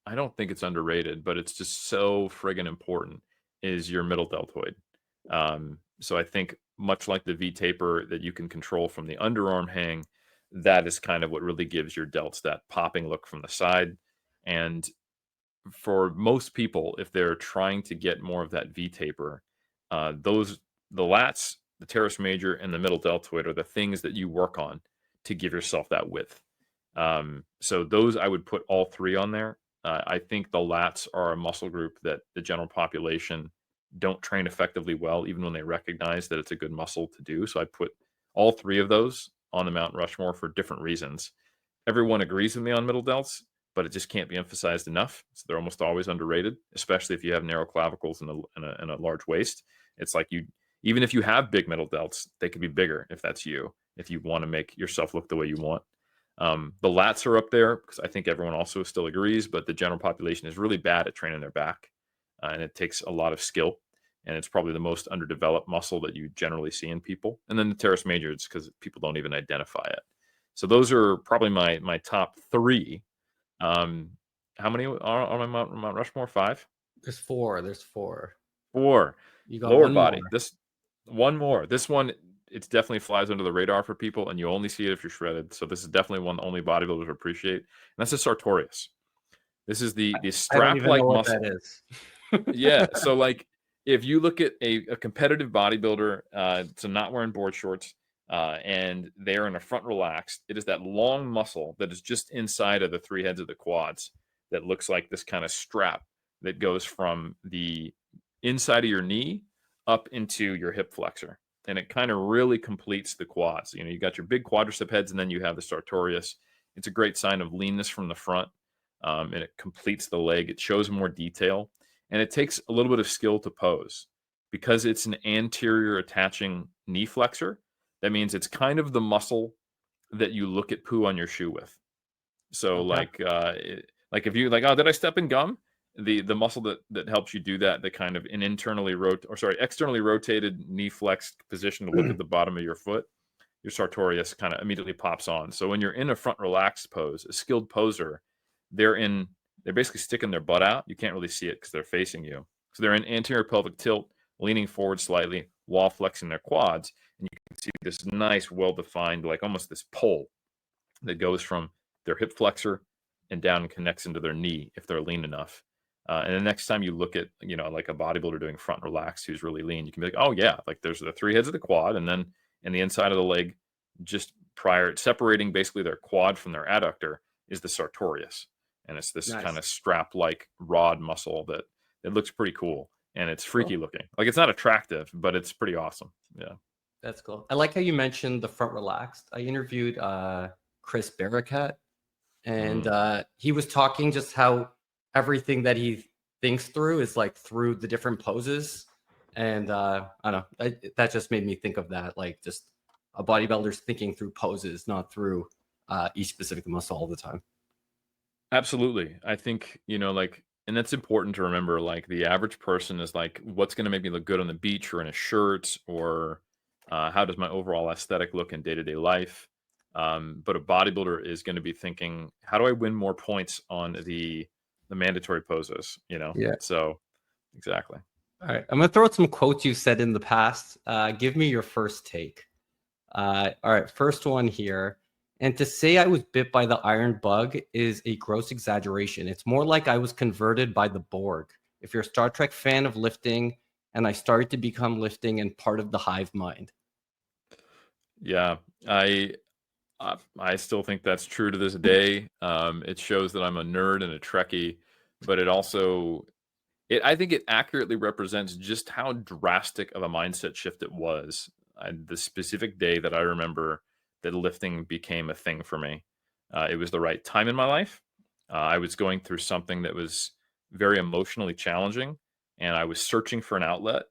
I don't think it's underrated, but it's just so friggin' important, is your middle deltoid. So I think much like the V taper that you can control from the underarm hang, that is kind of what really gives your delts that popping look from the side. And for most people, if they're trying to get more of that V taper, the lats, the teres major, and the middle deltoid are the things that you work on to give yourself that width. So those, I would put all three on there. I think the lats are a muscle group that the general population don't train effectively well, even when they recognize that it's a good muscle to do. So I put all three of those on the Mount Rushmore for different reasons. Everyone agrees with me on middle delts, but it just can't be emphasized enough. So they're almost always underrated, especially if you have narrow clavicles and a large waist. It's like even if you have big middle delts, they could be bigger if that's you, if you want to make yourself look the way you want. The lats are up there because I think everyone also still agrees, but the general population is really bad at training their back, and it takes a lot of skill. And it's probably the most underdeveloped muscle that you generally see in people. And then the teres major, it's because people don't even identify it. So those are probably my top three. Um, how many are on my Mount Rushmore? Five? There's four. There's four. Four. You got Lower one body. more. This one more. This one, it definitely flies under the radar for people, and you only see it if you're shredded. So this is definitely one only bodybuilders appreciate, and that's the sartorius. This is the I don't even know strap-like what that muscle. is. Yeah. So like if you look at a competitive bodybuilder, so not wearing board shorts, and they're in a front relaxed, it is that long muscle that is just inside of the three heads of the quads that looks like this kind of strap that goes from the inside of your knee up into your hip flexor. And it kind of really completes the quads. You know, you got your big quadricep heads, and then you have the sartorius. It's a great sign of leanness from the front, and it completes the leg. It shows more detail, and it takes a little bit of skill to pose because it's an anterior attaching knee flexor. That means it's kind of the muscle that you look at poo on your shoe with. So Okay. like if you like, oh, did I step in gum? The muscle that helps you do that, the kind of an externally rotated knee flexed position to look at the bottom of your foot, your sartorius kind of immediately pops on. So when you're in a front relaxed pose, a skilled poser, they're basically sticking their butt out. You can't really see it because they're facing you. So they're in anterior pelvic tilt, leaning forward slightly while flexing their quads, and you can see this nice, well-defined, like almost this pole that goes from their hip flexor and down and connects into their knee if they're lean enough. And the next time you look at, like a bodybuilder doing front relax who's really lean, you can be like, oh yeah, like there's the three heads of the quad, and then in the inside of the leg, just prior separating basically their quad from their adductor is the sartorius. And it's this kind Nice. of strap-like rod muscle that it looks pretty cool, and it's freaky Cool. looking. Like it's not attractive, but it's pretty awesome. Yeah. That's cool. I like how you mentioned the front relaxed. I interviewed Chris Barakat, and Mm. he was talking just how everything that he thinks through is like through the different poses. And I don't know, that just made me think of that, like just a bodybuilder's thinking through poses, not through each specific muscle all the time. Absolutely. I think, like, and that's important to remember. Like, the average person is like, what's going to make me look good on the beach or in a shirt, or how does my overall aesthetic look in day to day life? But a bodybuilder is going to be thinking, how do I win more points on the mandatory poses? Yeah. So exactly. All right. I'm gonna throw out some quotes you said in the past. Give me your first take. All right, first one here. And to say I was bit by the iron bug is a gross exaggeration. It's more like I was converted by the Borg. If you're a Star Trek fan of lifting, and I started to become lifting and part of the hive mind. Yeah, I still think that's true to this day. It shows that I'm a nerd and a Trekkie, but I think it accurately represents just how drastic of a mindset shift it was. The specific day that I remember that lifting became a thing for me. It was the right time in my life. I was going through something that was very emotionally challenging, and I was searching for an outlet.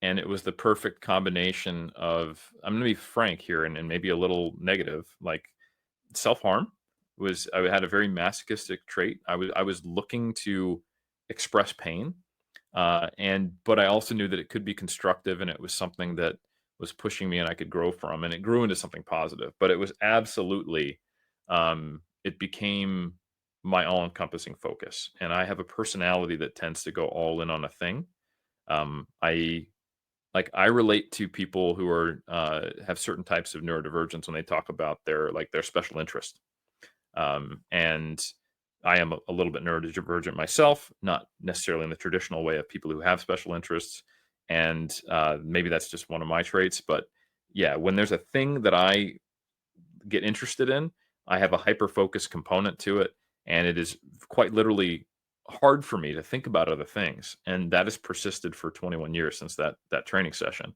And it was the perfect combination of, I'm going to be frank here and maybe a little negative, like self harm. I had a very masochistic trait. I was looking to express pain, but I also knew that it could be constructive, and it was something that was pushing me and I could grow from, and it grew into something positive. But it was absolutely, it became my all-encompassing focus, and I have a personality that tends to go all in on a thing. I relate to people who are have certain types of neurodivergence when they talk about their special interest, and I am a little bit neurodivergent myself, not necessarily in the traditional way of people who have special interests. And maybe that's just one of my traits. But yeah, when there's a thing that I get interested in, I have a hyper focused component to it. And it is quite literally hard for me to think about other things. And that has persisted for 21 years since that training session.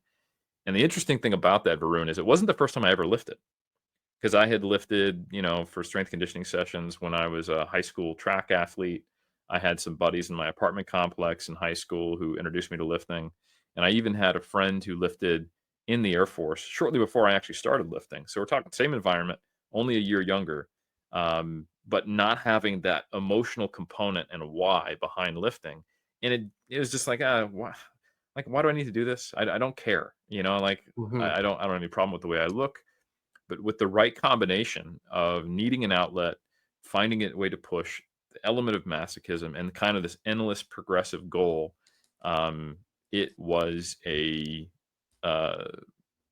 And the interesting thing about that, Varun, is it wasn't the first time I ever lifted, because I had lifted, for strength conditioning sessions when I was a high school track athlete. I had some buddies in my apartment complex in high school who introduced me to lifting. And I even had a friend who lifted in the Air Force shortly before I actually started lifting. So we're talking same environment, only a year younger, but not having that emotional component and why behind lifting. And it was just like, why, why do I need to do this? I don't care. Mhm. I don't have any problem with the way I look, but with the right combination of needing an outlet, finding a way to push, the element of masochism, and kind of this endless progressive goal, it was uh,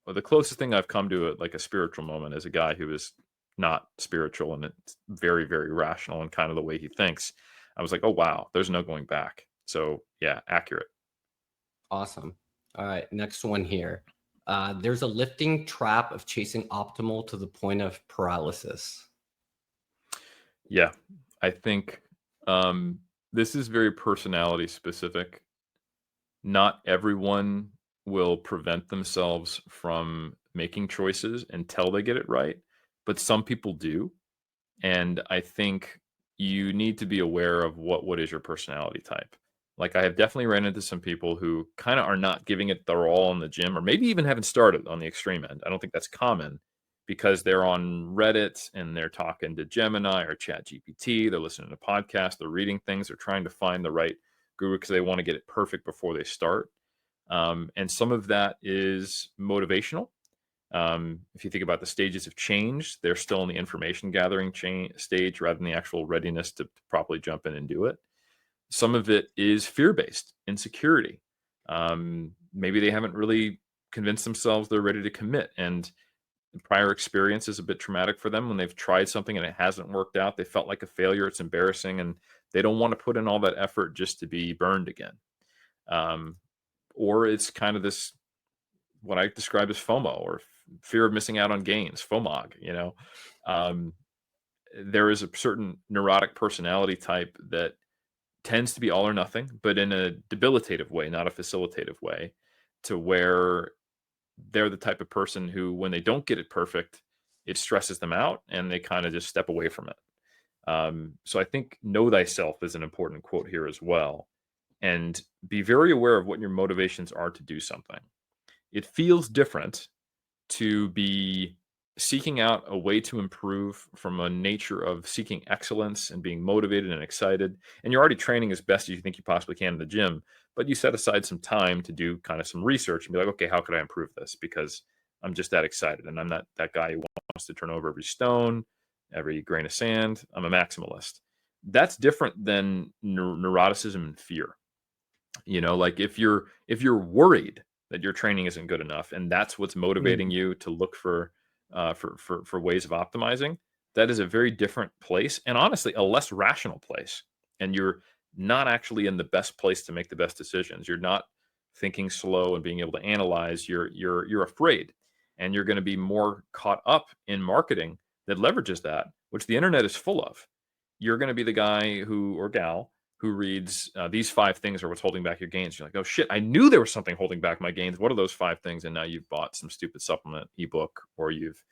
the closest thing I've come to it, like a spiritual moment, as a guy who is not spiritual and it's very, very rational and kind of the way he thinks. I was like, oh wow, there's no going back. So yeah, accurate. Awesome. All right, next one here. There's a lifting trap of chasing optimal to the point of paralysis. Yeah, I think um, this is very personality specific. Not everyone will prevent themselves from making choices until they get it right, but some people do. And I think you need to be aware of what is your personality type. Like, I have definitely ran into some people who kind of are not giving it their all in the gym, or maybe even haven't started on the extreme end. I don't think that's common, because they're on Reddit and they're talking to Gemini or Chat GPT. They're listening to podcasts. They're reading things. They're trying to find the right guru because they want to get it perfect before they start. And some of that is motivational. If you think about the stages of change, they're still in the information gathering stage rather than the actual readiness to properly jump in and do it. Some of it is fear based, insecurity. Maybe they haven't really convinced themselves they're ready to commit. And prior experience is a bit traumatic for them. When they've tried something and it hasn't worked out, they felt like a failure. It's embarrassing. And they don't want to put in all that effort just to be burned again. Um, or it's kind of this, what I describe as FOMO, or fear of missing out on gains, FOMOG. Um, there is a certain neurotic personality type that tends to be all or nothing, but in a debilitative way, not a facilitative way, to where they're the type of person who, when they don't get it perfect, it stresses them out and they kind of just step away from it. So I think know thyself is an important quote here as well. And be very aware of what your motivations are to do something. It feels different to be seeking out a way to improve from a nature of seeking excellence and being motivated and excited. And you're already training as best as you think you possibly can in the gym, but you set aside some time to do kind of some research and be like, okay, how could I improve this? Because I'm just that excited. And I'm not that guy who wants to turn over every stone, every grain of sand. I'm a maximalist. That's different than neuroticism and fear. Like, if you're worried that your training isn't good enough and that's what's motivating Mhm. you to look for ways of optimizing, that is a very different place, and honestly a less rational place. And you're not actually in the best place to make the best decisions. You're not thinking slow and being able to analyze. You're afraid, and you're going to be more caught up in marketing that leverages that, which the internet is full of. You're going to be the guy who, or gal, who reads these 5 things are what's holding back your gains. You're like, oh shit, I knew there was something holding back my gains. What are those 5 things? And now you've bought some stupid supplement ebook, or you've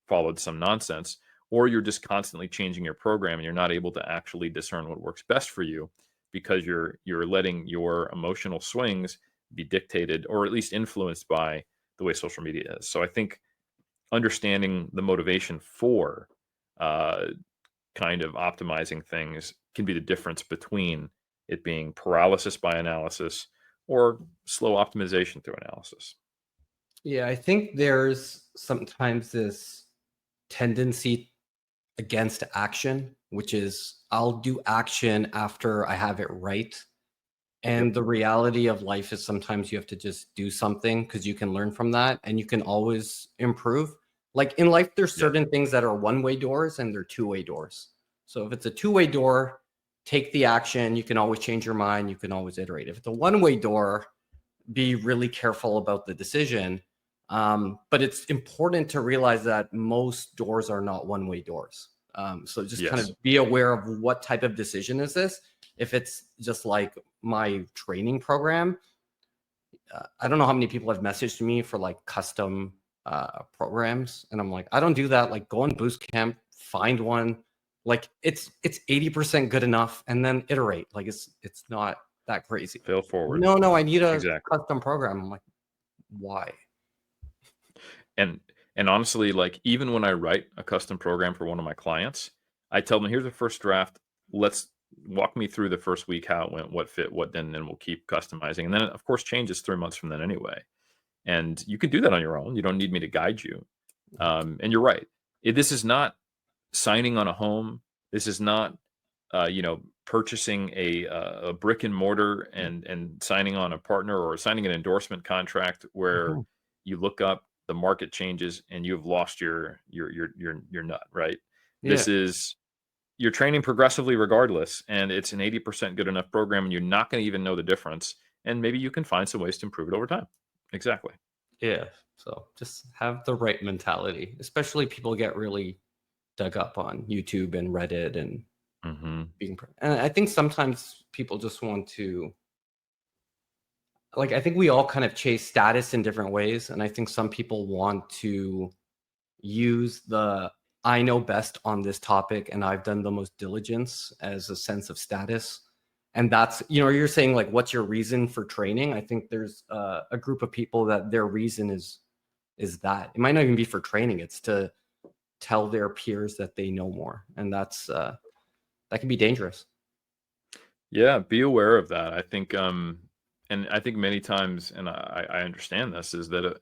followed some nonsense, or you're just constantly changing your program and you're not able to actually discern what works best for you, because you're letting your emotional swings be dictated or at least influenced by the way social media is. So I think understanding the motivation for uh, kind of optimizing things can be the difference between it being paralysis by analysis or slow optimization through analysis. Yeah, I think there's sometimes this tendency against action, which is I'll do action after I have it right. Yep. And the reality of life is sometimes you have to just do something because you can learn from that and you can always improve. Like in life, there's Yeah. certain things that are one-way doors and they're two-way doors. So if it's a two-way door, take the action. You can always change your mind. You can always iterate. If it's a one-way door, be really careful about the decision. But it's important to realize that most doors are not one-way doors. So just kind Yes. of be aware of what type of decision is this. If it's just like my training program, I don't know how many people have messaged me for like custom programs, and I'm like, I don't do that. Like, go on Boost Camp, find one. Like, it's 80% good enough, and then iterate. Like, it's not that crazy. Fail forward. No, I need a Exactly. custom program. I'm like, why? And and honestly, like even when I write a custom program for one of my clients, I tell them, here's the first draft. Let's walk me through the first week, how it went, what fit, what didn't, and we'll keep customizing. And then of course changes 3 months from then anyway. And you can do that on your own. You don't need me to guide you. And you're right. This is not signing on a home. This is not, purchasing a brick and mortar and signing on a partner or signing an endorsement contract where Mhm. you look up the market changes and you've lost your nut. Right. Yeah, This is you're training progressively regardless, and it's an 80% good enough program, and you're not going to even know the difference. And maybe you can find some ways to improve it over time. Exactly. yeah. So just have the right mentality. Especially people get really dug up on YouTube and Reddit and Hmm. and I think sometimes people just want to, like, I think we all kind of chase status in different ways, and I think some people want to use the I know best on this topic and I've done the most diligence as a sense of status. And that's, you're saying like, what's your reason for training? I think there's a group of people that their reason is that it might not even be for training. It's to tell their peers that they know more, and that can be dangerous. Yeah, be aware of that. I think, and I think many times, and I understand this, is that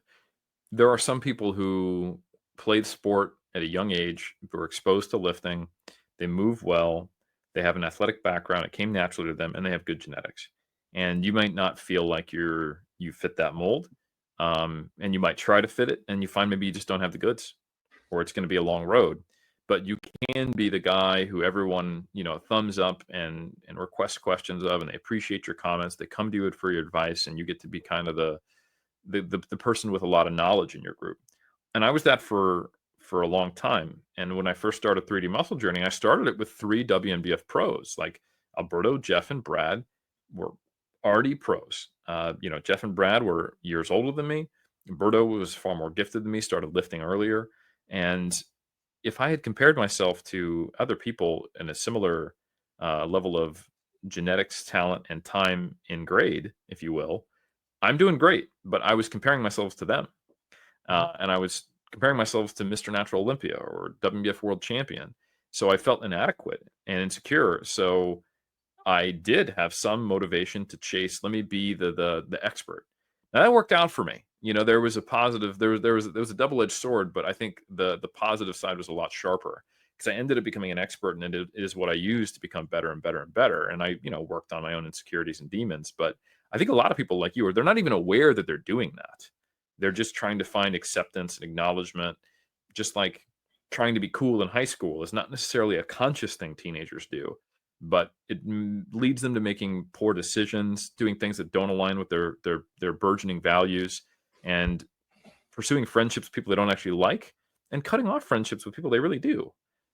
there are some people who played sport at a young age, who were exposed to lifting, they move well, they have an athletic background, it came naturally to them, and they have good genetics. And you might not feel like you fit that mold, and you might try to fit it, and you find maybe you just don't have the goods, or it's going to be a long road. But you can be the guy who everyone thumbs up and requests questions of, and they appreciate your comments. They come to you for your advice, and you get to be kind of the person with a lot of knowledge in your group. And I was that for a long time. And when I first started 3D Muscle Journey, I started it with three WNBF pros, like Alberto, Jeff, and Brad were already pros. Jeff and Brad were years older than me. Alberto was far more gifted than me, started lifting earlier. And if I had compared myself to other people in a similar level of genetics, talent, and time in grade, if you will, I'm doing great. But I was comparing myself to them, and I was comparing myself to Mr. Natural Olympia or WBF World Champion. So I felt inadequate and insecure. So I did have some motivation to chase. Let me be the expert. Now that worked out for me. There was a positive. There was a double edged sword, but I think the positive side was a lot sharper because I ended up becoming an expert, and it is what I used to become better and better and better. And I worked on my own insecurities and demons. But I think a lot of people like you they're not even aware that they're doing that. They're just trying to find acceptance and acknowledgement, just like trying to be cool in high school is not necessarily a conscious thing teenagers do, but it leads them to making poor decisions, doing things that don't align with their burgeoning values, and pursuing friendships with people they don't actually like, and cutting off friendships with people they really do.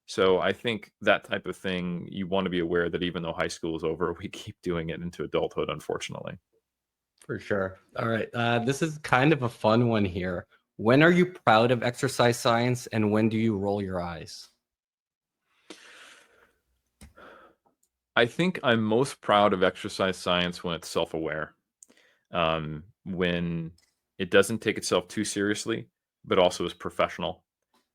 So I think that type of thing, you want to be aware that even though high school is over, we keep doing it into adulthood, unfortunately. For sure. All right. This is kind of a fun one here. When are you proud of exercise science, and when do you roll your eyes? I think I'm most proud of exercise science when it's self-aware, when it doesn't take itself too seriously, but also is professional.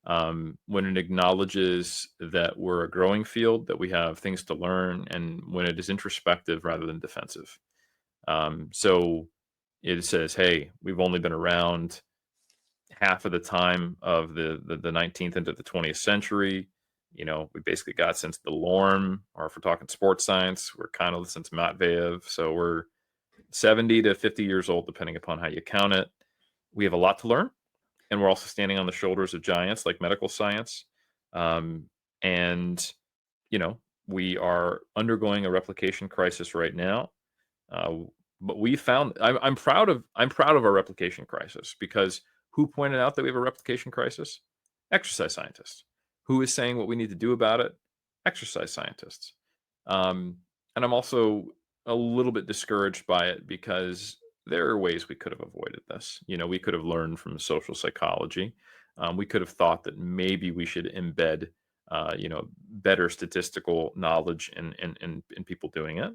When it acknowledges that we're a growing field, that we have things to learn, and when it is introspective rather than defensive. So it says, "Hey, we've only been around half of the time of the 19th into the 20th century. We basically got since the Lorm, or if we're talking sports science, we're kind of since Matveyev. So we're 70 to 50 years old, depending upon how you count it. We have a lot to learn, and we're also standing on the shoulders of giants like medical science. Um, and you know, we are undergoing a replication crisis right now. Uh, but we found I'm proud of our replication crisis because who pointed out that we have a replication crisis? Exercise scientists. Who is saying what we need to do about it? Exercise scientists. Um, And I'm also a little bit discouraged by it because there are ways we could have avoided this. We could have learned from social psychology. We could have thought that maybe we should embed, better statistical knowledge in people doing it.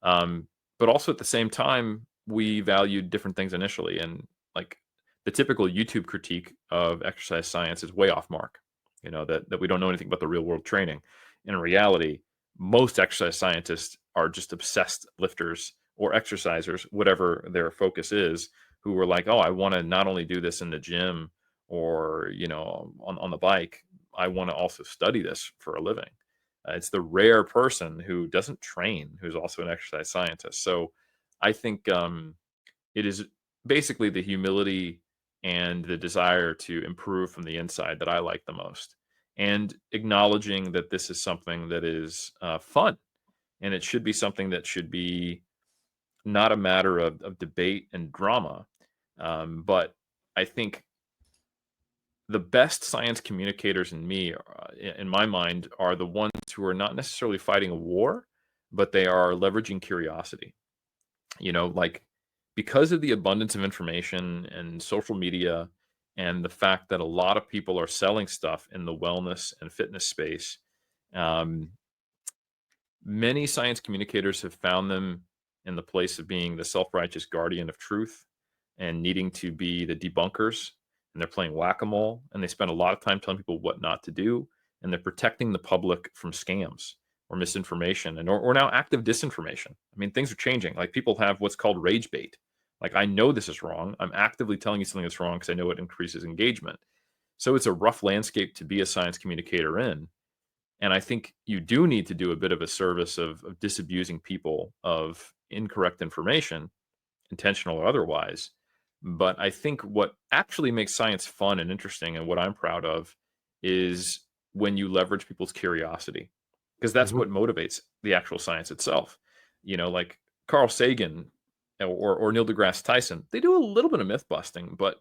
Um, but also at the same time, we valued different things initially, and like the typical YouTube critique of exercise science is way off mark. That we don't know anything about the real world training. In reality, most exercise scientists are just obsessed lifters or exercisers, whatever their focus is, who are like, oh, I want to not only do this in the gym or, on the bike, I want to also study this for a living. It's the rare person who doesn't train who's also an exercise scientist. So I think it is basically the humility and the desire to improve from the inside that I like the most. And acknowledging that this is something that is fun, and it should be something that should be not a matter of debate and drama. But I think the best science communicators in my mind, are the ones who are not necessarily fighting a war, but they are leveraging curiosity. Like, because of the abundance of information and social media, and the fact that a lot of people are selling stuff in the wellness and fitness space, um, many science communicators have found them in the place of being the self-righteous guardian of truth and needing to be the debunkers. And they're playing whack-a-mole, and they spend a lot of time telling people what not to do, and they're protecting the public from scams or misinformation, or now active disinformation. I mean, things are changing. Like, people have what's called rage bait. Like, I know this is wrong. I'm actively telling you something that's wrong because I know it increases engagement. So it's a rough landscape to be a science communicator in. And I think you do need to do a bit of a service of disabusing people of incorrect information, intentional or otherwise. But I think what actually makes science fun and interesting, and what I'm proud of, is when you leverage people's curiosity, because that's Mhm. what motivates the actual science itself. Like Carl Sagan or Neil deGrasse Tyson, they do a little bit of myth busting, but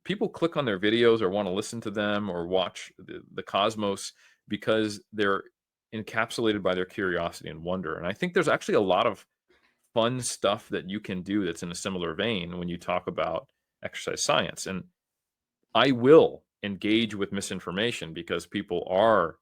people click on their videos or want to listen to them or watch the cosmos because they're encapsulated by their curiosity and wonder. And I think there's actually a lot of fun stuff that you can do that's in a similar vein when you talk about exercise science. And I will engage with misinformation because people are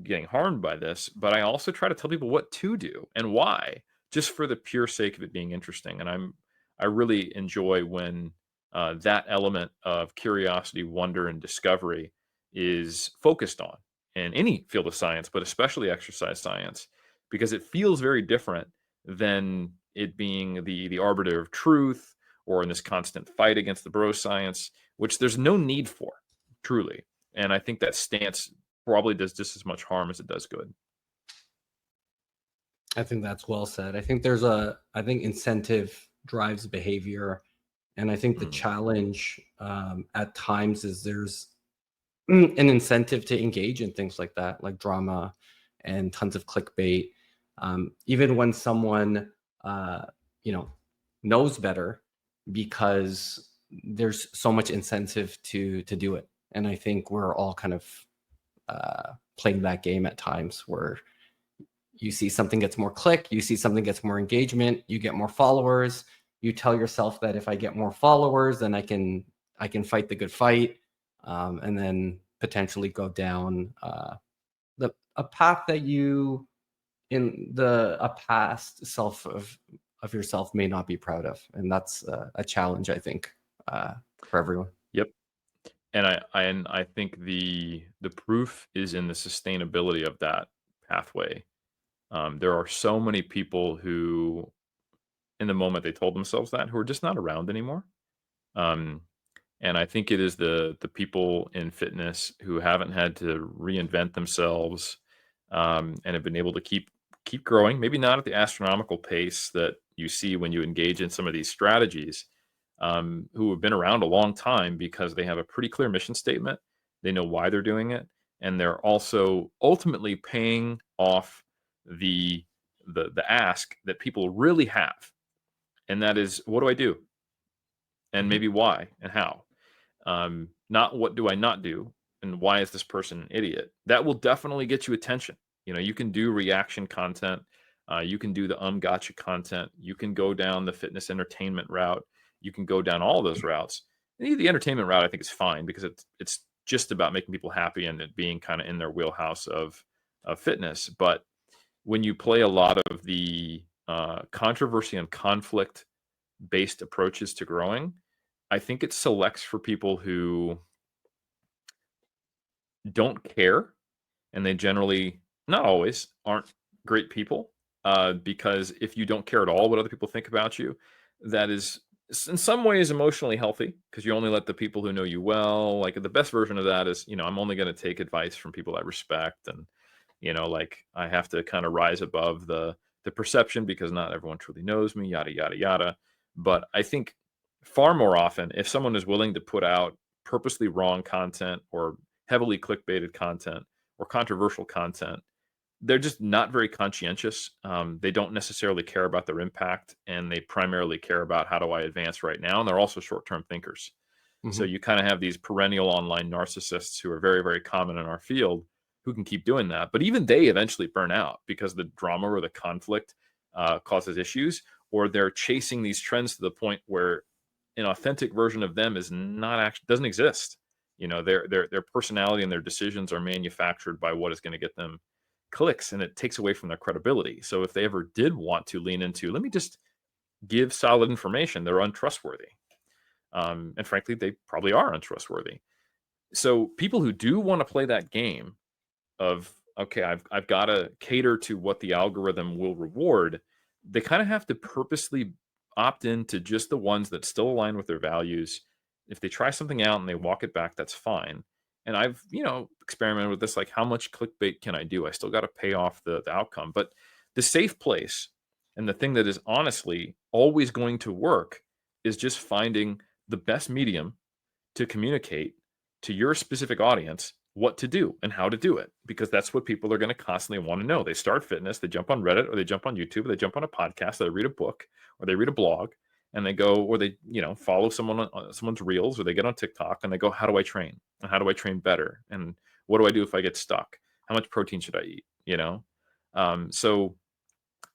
getting harmed by this, but I also try to tell people what to do and why, just for the pure sake of it being interesting. And I really enjoy when that element of curiosity, wonder, and discovery is focused on in any field of science, but especially exercise science, because it feels very different than it being the arbiter of truth, or in this constant fight against the bro science, which there's no need for, truly. And I think that stance probably does just as much harm as it does good. I think that's well said. I think incentive drives behavior. And I think the Mm, challenge at times is there's an incentive to engage in things like that, like drama and tons of clickbait. Even when someone, uh, you know, knows better, because there's so much incentive to do it. And I think we're all kind of playing that game at times, where you see something gets more click, you see something gets more engagement, you get more followers. You tell yourself that if I get more followers, then I can fight the good fight, and then potentially go down the a path that you in the a past self of yourself may not be proud of, and that's a challenge, I think, for everyone. yep. And I think the proof is in the sustainability of that pathway. There are so many people who, in the moment they told themselves that, who are just not around anymore. Um, and I think it is the people in fitness who haven't had to reinvent themselves, and have been able to keep growing. Maybe not at the astronomical pace that you see when you engage in some of these strategies. Who have been around a long time because they have a pretty clear mission statement. They know why they're doing it, and they're also ultimately paying off the the ask that people really have, and that is, what do I do, and Mhm. maybe why and how. Not what do I not do, and why is this person an idiot. That will definitely get you attention. You can do reaction content, You can do the gotcha content. You can go down the fitness entertainment route. You can go down all those routes. The entertainment route, I think, is fine because it's just about making people happy and it being kind of in their wheelhouse of fitness. But when you play a lot of the controversy and conflict based approaches to growing, I think it selects for people who don't care, and they generally, not always, aren't great people. Because if you don't care at all what other people think about you, that is in some ways emotionally healthy because you only let the people who know you well. Like the best version of that is, I'm only going to take advice from people I respect, and like I have to kind of rise above the perception because not everyone truly knows me, yada yada yada. But I think far more often, if someone is willing to put out purposely wrong content or heavily clickbaited content or controversial content, they're just not very conscientious. They don't necessarily care about their impact, and they primarily care about how do I advance right now. And they're also short-term thinkers. So Mhm. you kind of have these perennial online narcissists who are very, very common in our field who can keep doing that. But even they eventually burn out because the drama or the conflict causes issues, or they're chasing these trends to the point where an authentic version of them is not actually doesn't exist. Their personality and their decisions are manufactured by what is going to get them clicks, and it takes away from their credibility. So if they ever did want to lean into, let me just give solid information, they're untrustworthy. And frankly, they probably are untrustworthy. So people who do want to play that game of, okay, I've got to cater to what the algorithm will reward, they kind of have to purposely opt into just the ones that still align with their values. If they try something out and they walk it back, that's fine. And I've, experimented with this, like how much clickbait can I do? I still got to pay off the outcome. But the safe place and the thing that is honestly always going to work is just finding the best medium to communicate to your specific audience what to do and how to do it, because that's what people are going to constantly want to know. They start fitness, they jump on Reddit, or they jump on YouTube, or they jump on a podcast, or they read a book, or they read a blog, and they go, or they follow someone on someone's reels, or they get on TikTok and they go, how do I train, and how do I train better, and what do I do if I get stuck, how much protein should I eat, so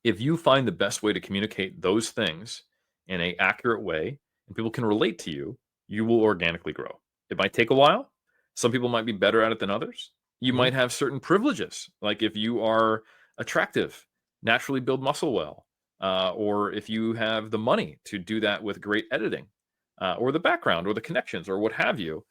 if you find the best way to communicate those things in a accurate way and people can relate to you, you will organically grow. It might take a while. Some people might be better at it than others. You Mhm. might have certain privileges, like if you are attractive, naturally build muscle well, or if you have the money to do that with great editing, or the background, or the connections, or what have you.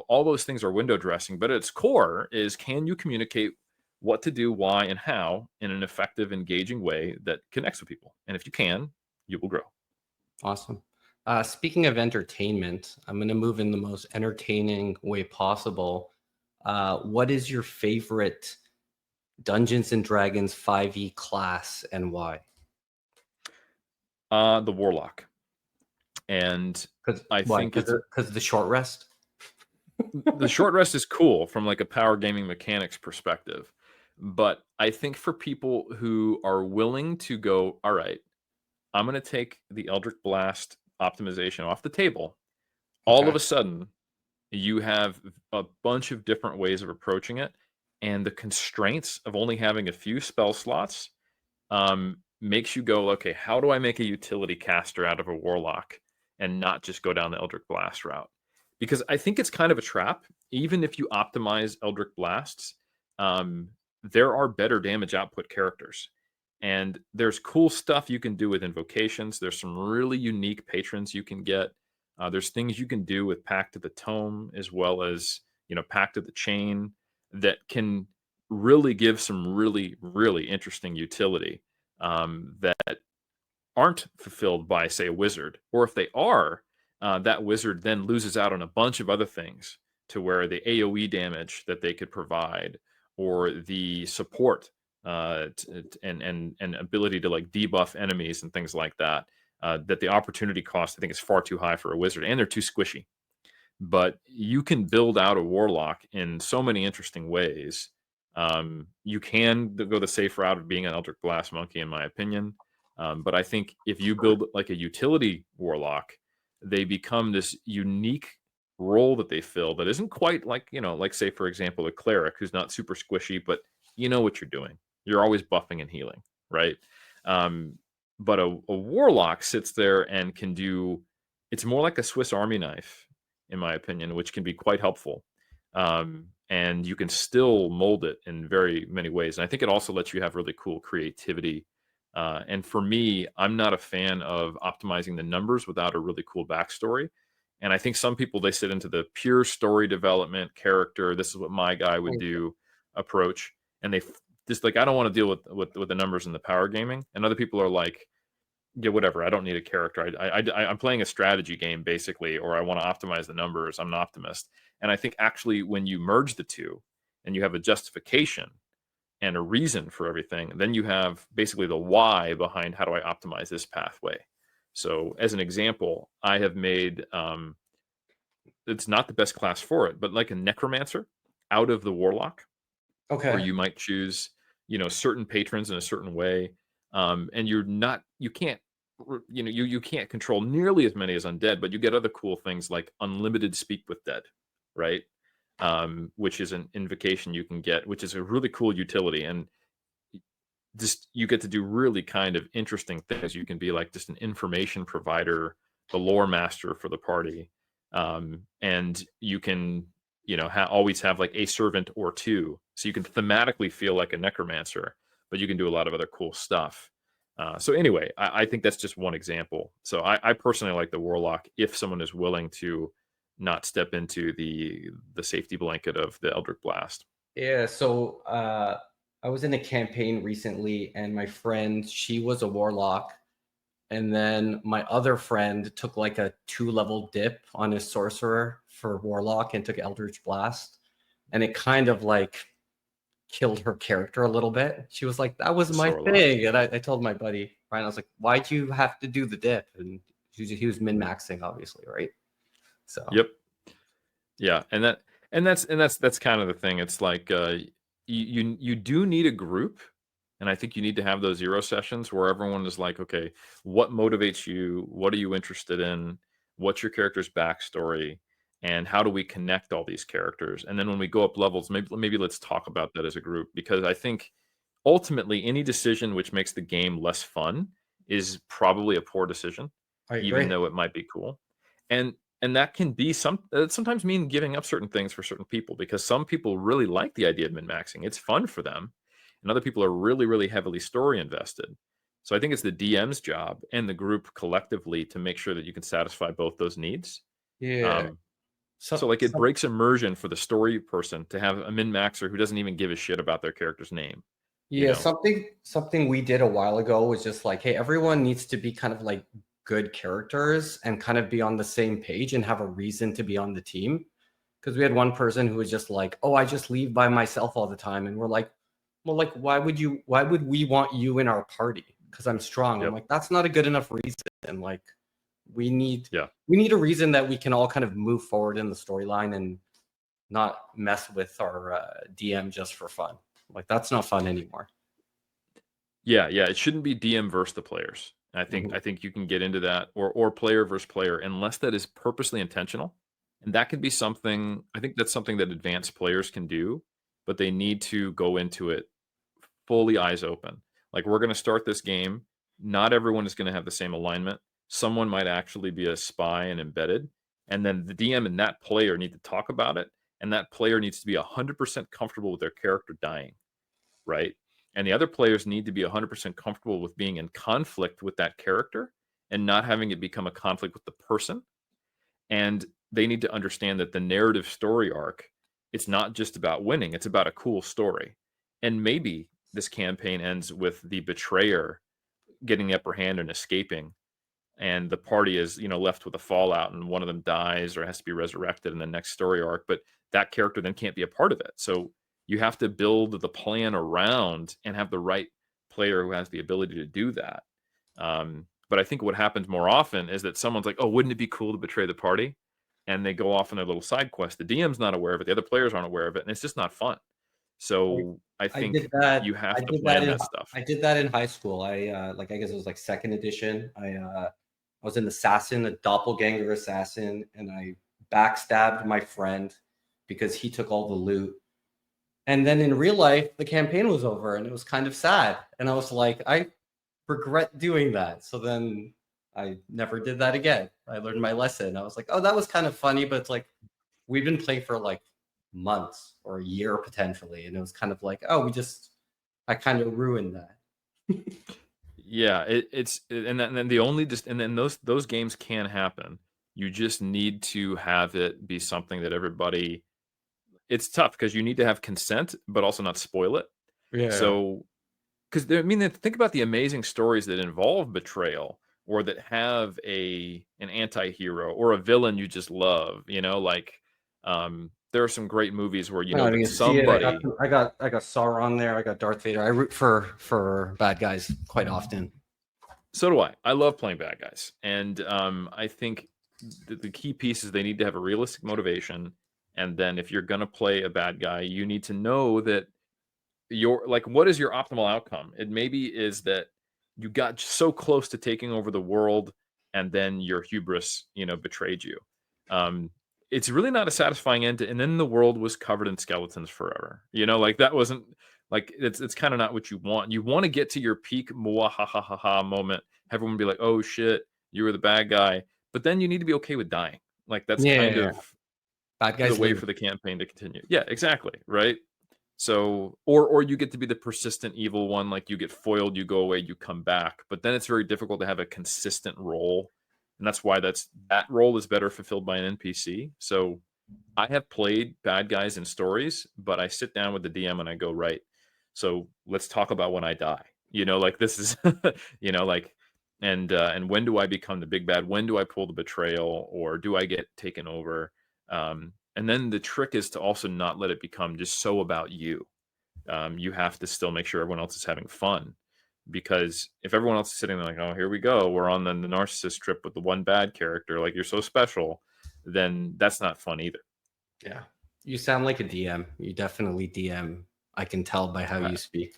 All those things are window dressing, but at its core is, can you communicate what to do, why, and how in an effective, engaging way that connects with people? And if you can, you will grow. Awesome. Speaking of entertainment, I'm going to move in the most entertaining way possible. What is your favorite Dungeons and Dragons 5e class and why? The Warlock. And Because I why? think it's Because the short rest. the short rest is cool from like a power gaming mechanics perspective. But I think for people who are willing to go, all right, I'm going to take the Eldritch Blast optimization off the table, all of Okay. a sudden you have a bunch of different ways of approaching it. And the constraints of only having a few spell slots makes you go, okay, how do I make a utility caster out of a warlock and not just go down the Eldritch Blast route? Because I think it's kind of a trap. Even if you optimize Eldritch Blasts, um, there are better damage output characters. And there's cool stuff you can do with invocations. There's some really unique patrons you can get. There's things you can do with Pact of the Tome, as well as Pact of the Chain, that can really give some really, really interesting utility that aren't fulfilled by, say, a wizard. Or if they are, that wizard then loses out on a bunch of other things, to where the AoE damage that they could provide, or the support and ability to like debuff enemies and things like that, that the opportunity cost, I think, is far too high for a wizard, and they're too squishy. But you can build out a warlock in so many interesting ways. You can go the safe route of being an Eldritch Blast monkey, in my opinion. But I think if you build like a utility warlock, they become this unique role that they fill that isn't quite like, like, say, for example, a cleric who's not super squishy, but you know what you're doing. You're always buffing and healing, right? Um, but a warlock sits there and can do. It's more like a Swiss Army knife, in my opinion, which can be quite helpful. And you can still mold it in very many ways. And I think it also lets you have really cool creativity. And for me, I'm not a fan of optimizing the numbers without a really cool backstory. And I think some people, they sit into the pure story development character. This is what my guy would do approach. And just like, I don't want to deal with the numbers in the power gaming. And other people are like, yeah, whatever. I don't need a character. I'm playing a strategy game basically, or I want to optimize the numbers. I'm an optimist. And I think actually when you merge the two and you have a justification and a reason for everything, then you have basically the why behind how do I optimize this pathway. So as an example, I have made it's not the best class for it, but like a necromancer out of the warlock, where Okay. you might choose, certain patrons in a certain way, and you can't, you can't control nearly as many as undead, but you get other cool things like unlimited speak with dead, right? Which is an invocation you can get, which is a really cool utility, and just you get to do really kind of interesting things. You can be like just an information provider, the lore master for the party, and you can always have like a servant or two, so you can thematically feel like a necromancer, but you can do a lot of other cool stuff. So anyway, I think that's just one example. So I personally like the warlock if someone is willing to not step into the safety blanket of the Eldritch Blast. Yeah, so I was in a campaign recently, and my friend, she was a warlock, and then my other friend took like a 2-level dip on his sorcerer for warlock and took Eldritch Blast, and it kind of like killed her character a little bit. She was like, "That was The my Sorlock. thing," and I told my buddy Brian, I was like, "Why'd you have to do the dip?" And he was min maxing, obviously, right? So Yep. Yeah, and that's kind of the thing. It's like you do need a group, and I think you need to have those zero sessions where everyone is like, okay, what motivates you? What are you interested in? What's your character's backstory? And how do we connect all these characters? And then when we go up levels, maybe let's talk about that as a group, because I think ultimately any decision which makes the game less fun is probably a poor decision, I even agree. though it might be cool. And that can be sometimes mean giving up certain things for certain people, because some people really like the idea of min-maxing. It's fun for them. And other people are really, really heavily story invested. So I think it's the DM's job and the group collectively to make sure that you can satisfy both those needs. Yeah. Um, so So like it breaks immersion for the story person to have a min-maxer who doesn't even give a shit about their character's name, you yeah, know? something we did a while ago was just like, hey, everyone needs to be kind of like good characters and kind of be on the same page and have a reason to be on the team. Because we had one person who was just like, oh, I just leave by myself all the time. And we're like, well, like, why would we want you in our party? Because I'm strong. I'm Yep. like, that's not a good enough reason. Like, we need Yeah. we need a reason that we can all kind of move forward in the storyline and not mess with our DM just for fun. Like, that's not fun anymore. Yeah, yeah, it shouldn't be DM versus the players. I think Mhm. I think you can get into that, or player versus player, unless that is purposely intentional. And that could be something, I think that's something that advanced players can do, but they need to go into it fully eyes open. Like, we're going to start this game. Not everyone is going to have the same alignment. Someone might actually be a spy and embedded. And then the DM and that player need to talk about it. And that player needs to be 100% comfortable with their character dying, right? And the other players need to be 100% comfortable with being in conflict with that character and not having it become a conflict with the person. And they need to understand that the narrative story arc, it's not just about winning, it's about a cool story. And maybe this campaign ends with the betrayer getting the upper hand and escaping, and the party is left with a fallout, and one of them dies or has to be resurrected in the next story arc, but that character then can't be a part of it. So you have to build the plan around and have the right player who has the ability to do that. But I think what happens more often is that someone's like, oh, wouldn't it be cool to betray the party, and they go off on their little side quest. The DM's not aware of it, the other players aren't aware of it, and it's just not fun. I, So I I did think that. you have to plan that stuff. I did that in high school. I guess it was like second edition. I was an assassin, a doppelganger assassin, and I backstabbed my friend because he took all the loot. And then in real life, the campaign was over and it was kind of sad. And I was like, I regret doing that. So then I never did that again. I learned my lesson. I was like, oh, that was kind of funny, but it's like we've been playing for like months or a year potentially. And it was kind of like, oh, I kind of ruined that. Yeah, and then and then those games can happen. You just need to have it be something that everybody. It's tough because you need to have consent, but also not spoil it. Yeah. So, because I mean, think about the amazing stories that involve betrayal or that have an anti-hero or a villain you just love. There are some great movies where you know Oh, that you see it. somebody. I got Sauron there. I got Darth Vader. I root for bad guys quite often. So do I. I love playing bad guys, and I think the key piece is they need to have a realistic motivation. And then if you're gonna play a bad guy, you need to know that what is your optimal outcome? It maybe is that you got so close to taking over the world, and then your hubris, betrayed you. Um, it's really not a satisfying end, and then the world was covered in skeletons forever. Like that wasn't like it's kind of not what you want. You want to get to your peak ha moment. Everyone be like, "Oh shit, you were the bad guy," but then you need to be okay with dying. Like that's kind Yeah. of Bad the guys way live. for the campaign to continue. Yeah, exactly. Right. So, or you get to be the persistent evil one, like you get foiled, you go away, you come back. But then it's very difficult to have a consistent role, and that's why that role is better fulfilled by an NPC. So, I have played bad guys in stories, but I sit down with the DM and I go, right. So let's talk about when I die. Like this is, like, and when do I become the big bad? When do I pull the betrayal, or do I get taken over? And then the trick is to also not let it become just so about you. You have to still make sure everyone else is having fun, because if everyone else is sitting there like, oh, here we go, we're on the narcissist trip with the one bad character, like you're so special, then that's not fun either. Yeah. You sound like a DM. You definitely DM. I can tell by how I, you speak.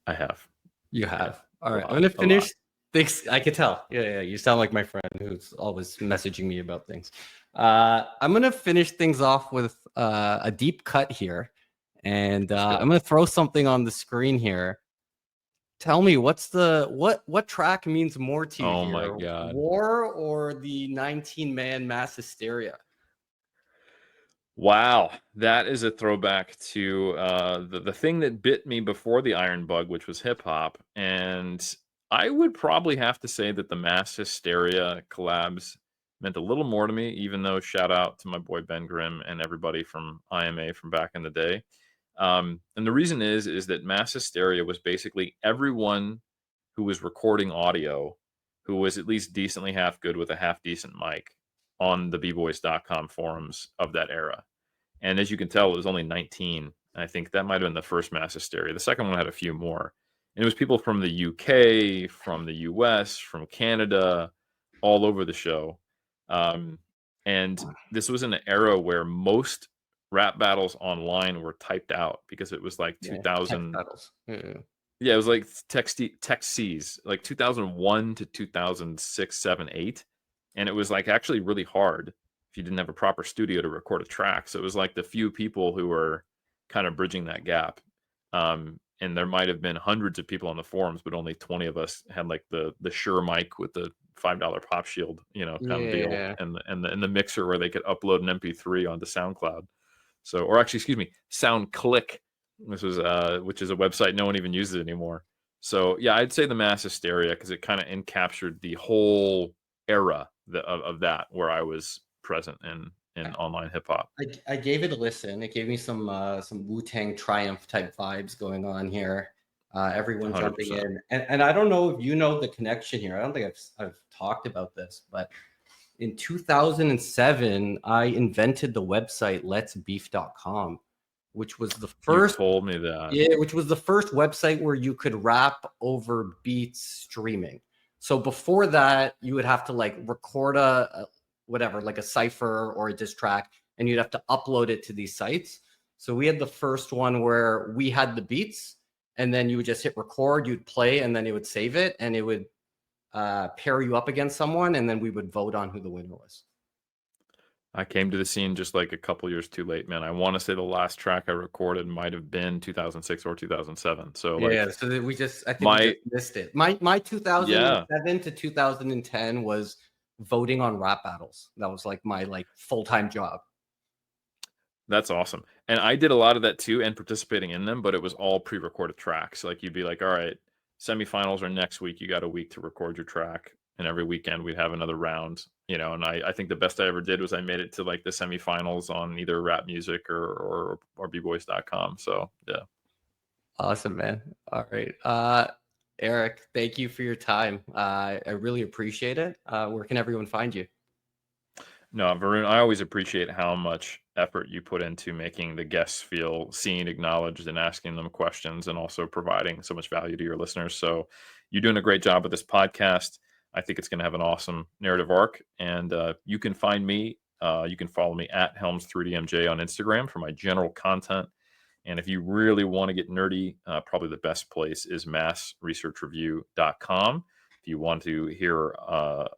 I have, You yeah, have. All a right. I'm lot, gonna a lot. finish things. I can tell. Yeah, yeah. You sound like my friend who's always messaging me about things. I'm gonna finish things off with a deep cut here, and Let's do I'm it. gonna throw something on the screen here. Tell me what track means more to you Oh my here, god. War or the 19-man mass hysteria? Wow, that is a throwback to the thing that bit me before the Iron Bug, which was hip hop. And I would probably have to say that the Mass Hysteria collabs meant a little more to me, even though shout out to my boy Ben Grimm and everybody from IMA from back in the day. And the reason is that Mass Hysteria was basically everyone who was recording audio who was at least decently half good with a half decent mic on the bboys.com forums of that era. And as you can tell, it was only 19. I think that might have been the first Mass Hysteria. The second one had a few more. And it was people from the UK, from the US, from Canada, all over the show. Um, and this was in an era where most rap battles online were typed out because it was like Yeah, text 2000. battles. Yeah. Yeah, it was like tech C's, like 2001 to 2006, 7, 8. And it was like actually really hard if you didn't have a proper studio to record a track. So it was like the few people who were kind of bridging that gap. And there might have been hundreds of people on the forums, but only 20 of us had like the Shure mic with the $5 pop shield, kind of deal, Yeah. and the mixer where they could upload an MP3 onto SoundCloud. So, or actually, excuse me, SoundClick. This was, which is a website no one even uses anymore. So, yeah, I'd say the Mass Hysteria because it kind of encaptured the whole era of that where I was present in online hip hop. I gave it a listen. It gave me some Wu-Tang Triumph type vibes going on here. Everyone jumping 100%. in, and I don't know if you know the connection here. I don't think I've talked about this, but in 2007, I invented the website letsbeef.com, which was the You first told me that. yeah, which was the first website where you could rap over beats streaming. So before that, you would have to like record a whatever, like a cipher or a diss track, and you'd have to upload it to these sites. So we had the first one where we had the beats, and then you would just hit record, you'd play, and then it would save it, and it would pair you up against someone, and then we would vote on who the winner was. I came to the scene just like a couple years too late, man. I want to say the last track I recorded might have been 2006 or 2007. So Yeah, like so that I think we my just missed it. My yeah, 2007 to 2010 was voting on rap battles. That was like my like full-time job. that's awesome. And I did a lot of that too and participating in them, but it was all pre-recorded tracks. Like you'd be like, all right, semifinals are next week. You got a week to record your track. And every weekend we'd have another round, and I think the best I ever did was I made it to like the semifinals on either rap music or bboys.com. So yeah. Awesome, man. All right. Eric, thank you for your time. I really appreciate it. Where can everyone find you? No, Varun, I always appreciate how much effort you put into making the guests feel seen, acknowledged, and asking them questions, and also providing so much value to your listeners. So, you're doing a great job with this podcast. I think it's going to have an awesome narrative arc. And you can find me, you can follow me at Helms3DMJ on Instagram for my general content. And if you really want to get nerdy, probably the best place is massresearchreview.com. If you want to hear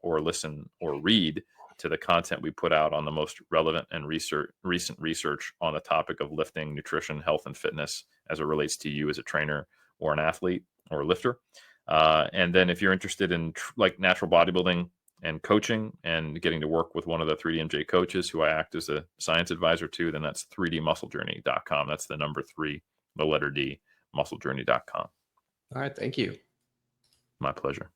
or listen or read to the content we put out on the most relevant and recent research on the topic of lifting, nutrition, health, and fitness as it relates to you as a trainer or an athlete or a lifter. And then if you're interested in like natural bodybuilding and coaching and getting to work with one of the 3DMJ coaches who I act as a science advisor to, then that's 3dmusclejourney.com. That's the number 3, the letter D, musclejourney.com. All right. Thank you. My pleasure.